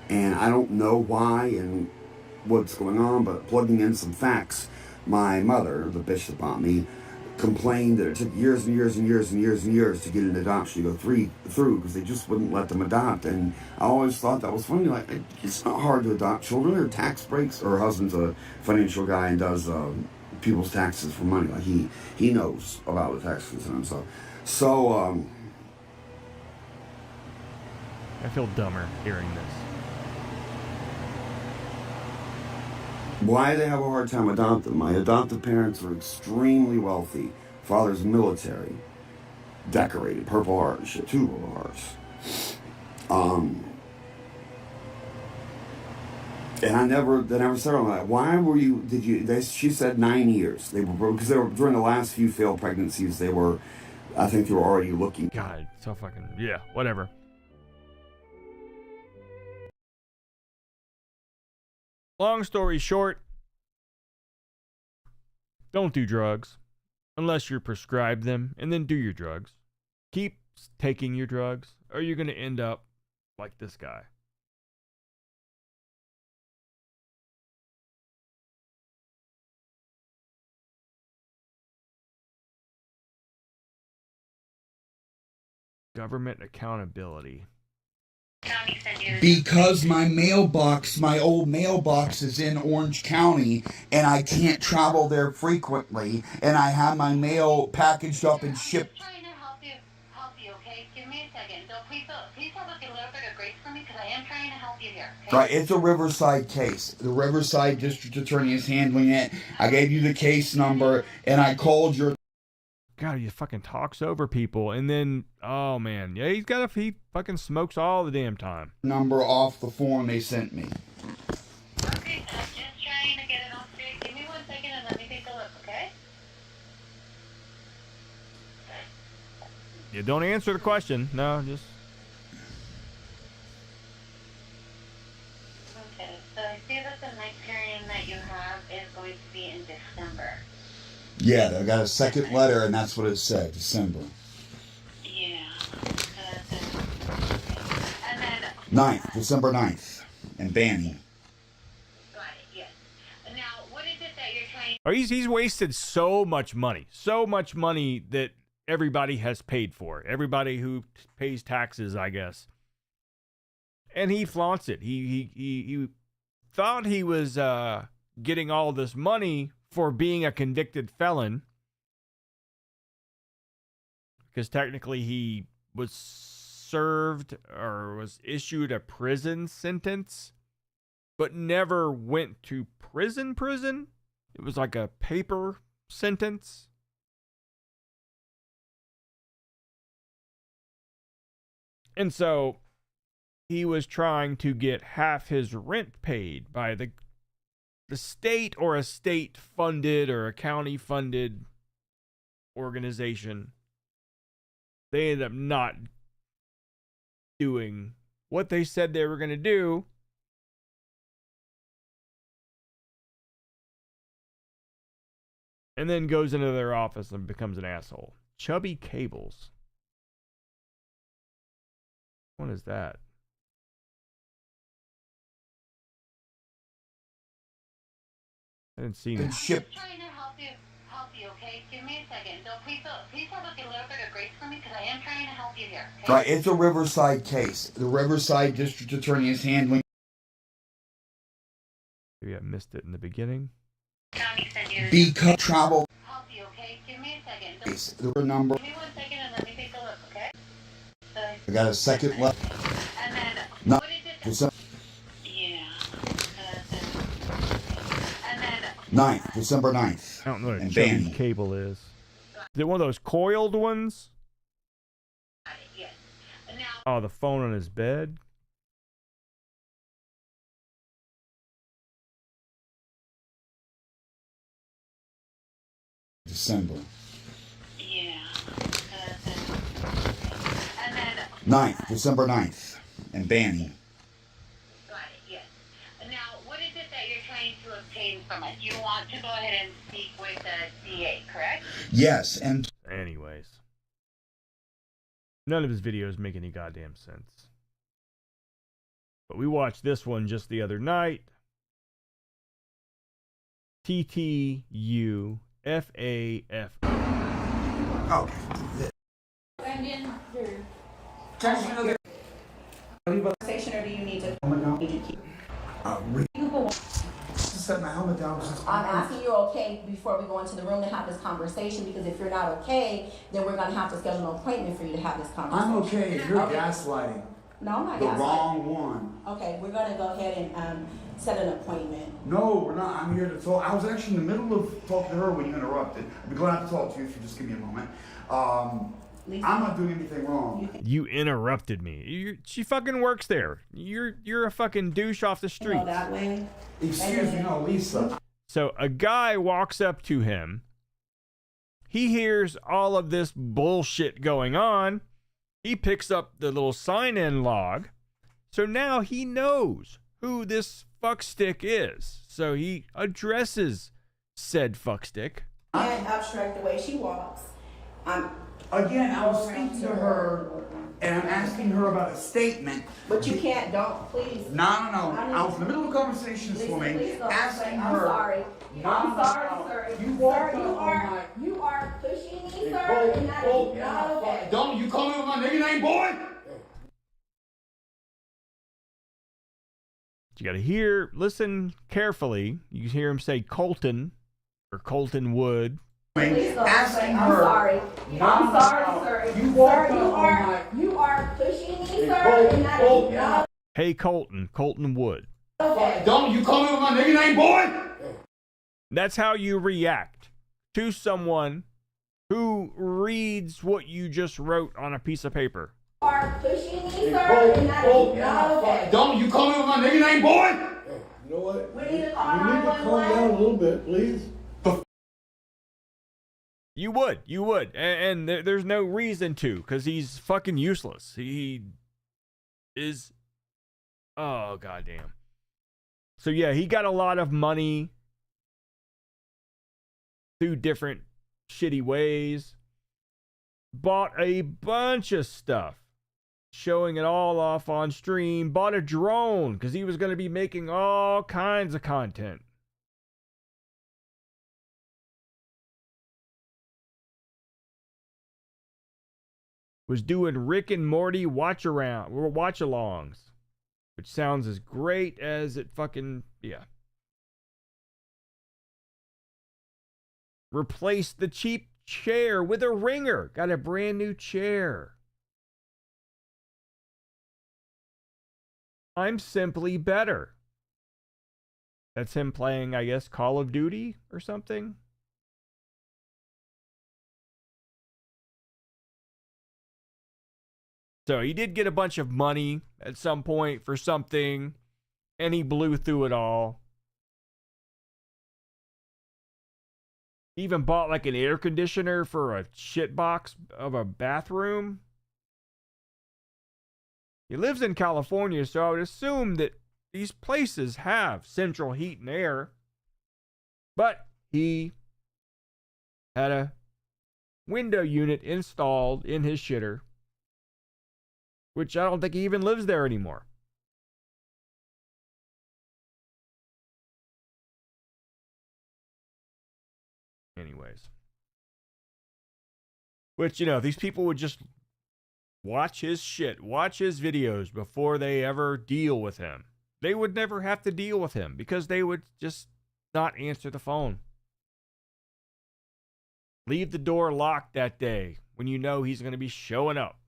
And I don't know why and what's going on, but plugging in some facts, my mother, the bitch that bought me, complained that it took years and years and years and years and years to get an adoption to go through because they just wouldn't let them adopt. And I always thought that was funny. Like, it's not hard to adopt children. There are tax breaks. Her husband's a financial guy and does people's taxes for money. Like, he knows about the taxes and stuff. So, I feel dumber hearing this. Why they have a hard time adopting? My adoptive parents are extremely wealthy. Father's military, decorated, Purple Heart and shit, 2 Purple Hearts. And they never said on that. Why were you? She said 9 years. They were because they were during the last few failed pregnancies. I think they were already looking. God, so fucking whatever. Long story short, don't do drugs unless you're prescribed them, and then do your drugs. Keep taking your drugs, or you're going to end up like this guy. Government accountability. Because my old mailbox is in Orange County, and I can't travel there frequently, and I have my mail packaged up and shipped. I'm trying to help you, okay? Give me a second. So please have a little bit of grace for me, because I am trying to help you here. Okay? Right, it's a Riverside case. The Riverside District Attorney is handling it. I gave you the case number, and I called your... God, he fucking talks over people, and then, oh man, yeah, he fucking smokes all the damn time. Number off the form they sent me. Okay, I'm just trying to get it all straight. Give me 1 second and let me take a look, okay? Yeah, don't answer the question. No, just... Okay, so I see that the next hearing that you have is going to be in December. Yeah, I got a second letter, and that's what it said, December. Yeah. And then... 9th, December 9th, in Banning. Got it, yes. Now, what is it that you're trying... Oh, he's wasted so much money that everybody has paid for. Everybody who pays taxes, I guess. And he flaunts it. He thought he was getting all this money for being a convicted felon, because technically he was served or was issued a prison sentence but never went to prison. It was like a paper sentence. And so he was trying to get half his rent paid by the state, or a state funded or a county funded organization. They ended up not doing what they said they were going to do. And then goes into their office and becomes an asshole. Chubby Cables. What is that? I didn't see it. I'm trying to help you, okay? Give me a second. So please have a little bit of grace for me, because I am trying to help you here. Okay? Right, it's a Riverside case. The Riverside District Attorney is handling. Maybe I missed it in the beginning. Because travel. Help you, okay? Give me a second. Case. The number. Give me 1 second and let me take a look, okay? I got a second left. And then, No. what is it? Yeah. And then, 9th, December 9th. I don't know what a And chubby Banny. cable is. Is it one of those coiled ones? yes. Now, Oh, the phone on his bed? December. yeah. And then, 9th, December 9th. And Banny. got it, yes. Now, what is it that you're trying to obtain from us? You want to go ahead and speak with the DA, correct? Yes, and. Anyways. None of his videos make any goddamn sense. But we watched this one just the other night. TTUFAF. Okay. Brandon, your conversation, or do you need to? Set my helmet down. I'm asking you okay before we go into the room to have this conversation, because if you're not okay, then we're gonna have to schedule an appointment for you to have this conversation. I'm okay. You're Okay. gaslighting. No, I'm not The gaslighting. wrong one. Okay, we're gonna go ahead and set an appointment. No, we're not. I'm here to talk. I was actually in the middle of talking to her when you interrupted. I'd be glad to talk to you if you just give me a moment. I'm not doing anything wrong. You interrupted me. She fucking works there. You're a fucking douche off the street. Go that way. Excuse me, no, Lisa. So a guy walks up to him. He hears all of this bullshit going on. He picks up the little sign-in log. So now he knows who this fuckstick is. So he addresses said fuckstick. And abstract the way she walks. Again, I was speaking to her, and I'm asking her about a statement. But you can't, please. No. I was in the middle of a conversation this morning, asking I'm her. sorry. I'm sorry, sir. Sir, you are pushing me, sir, and that is not okay. Don't you call me with my nigga name, boy? You gotta listen carefully. You hear him say Colton or Colton Wood. Please don't Asking I'm her. sorry. I'm sorry, sir. You are pushing me, sir, and that is not Hey Colton Wood. okay. Don't you call me with my nigga name, boy? That's how you react to someone who reads what you just wrote on a piece of paper. You are pushing me, sir, and that is not okay. Don't you call me with my nigga name, boy? You know what? We need to call You need to calm down a little bit, please. You would. And there's no reason to, because he's fucking useless. He is. Oh, goddamn. So, yeah, he got a lot of money through different shitty ways. Bought a bunch of stuff, showing it all off on stream. Bought a drone, because he was going to be making all kinds of content. Was doing Rick and Morty watch-alongs, which sounds as great as it fucking, yeah. Replaced the cheap chair with a ringer. Got a brand new chair. I'm simply better. That's him playing, I guess, Call of Duty or something. So he did get a bunch of money at some point for something, and he blew through it all. He even bought like an air conditioner for a shit box of a bathroom. He lives in California, so I would assume that these places have central heat and air. But he had a window unit installed in his shitter, which I don't think he even lives there anymore. Anyways. Which, you know, these people would just watch his shit, watch his videos before they ever deal with him. They would never have to deal with him because they would just not answer the phone. Leave the door locked that day when you know he's going to be showing up.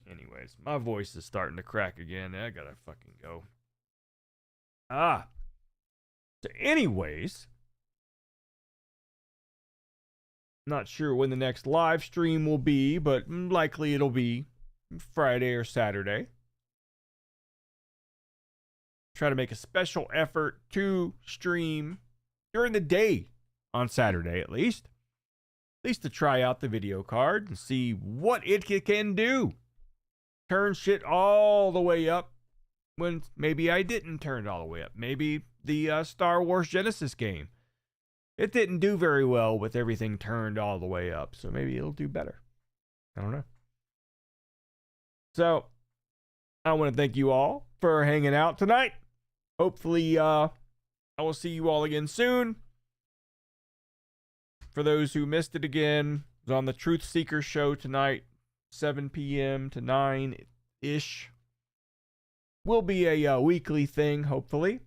Anyways, my voice is starting to crack again. I gotta fucking go. So anyways, not sure when the next live stream will be, but likely it'll be Friday or Saturday. Try to make a special effort to stream during the day on Saturday at least. At least to try out the video card and see what it can do. Turn shit all the way up when maybe I didn't turn it all the way up. Maybe the Star Wars Genesis game. It didn't do very well with everything turned all the way up, so maybe it'll do better. I don't know. So, I want to thank you all for hanging out tonight. Hopefully, I will see you all again soon. For those who missed it again, it was on the Truth Seeker show tonight, 7 p.m. to 9-ish. Will be a weekly thing, hopefully.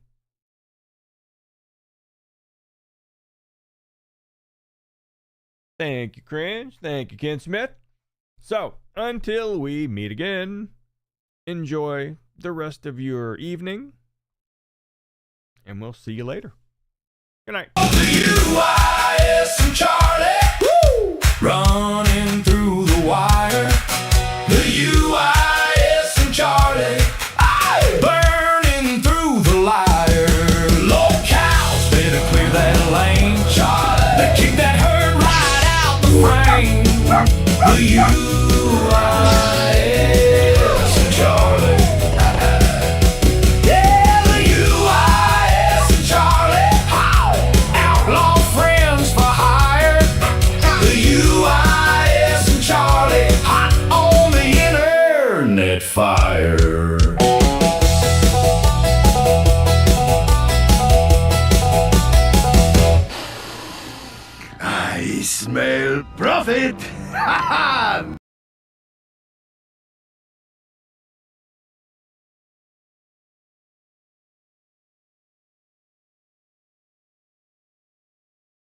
Thank you, Cringe. Thank you, Ken Smith. So, until we meet again, enjoy the rest of your evening, and we'll see you later. Good night. UIS and Charlie, woo! Running through the wire. The UIS and Charlie, aye! Burning through the liar. Lolcows, better clear that lane, Charlie. They kick that herd right out the frame. The UIS and Charlie. Yeah, the UIS and Charlie. Outlaw friends for hire. The UIS and Charlie. Hot on the internet fire. I smell profit. Ha ha!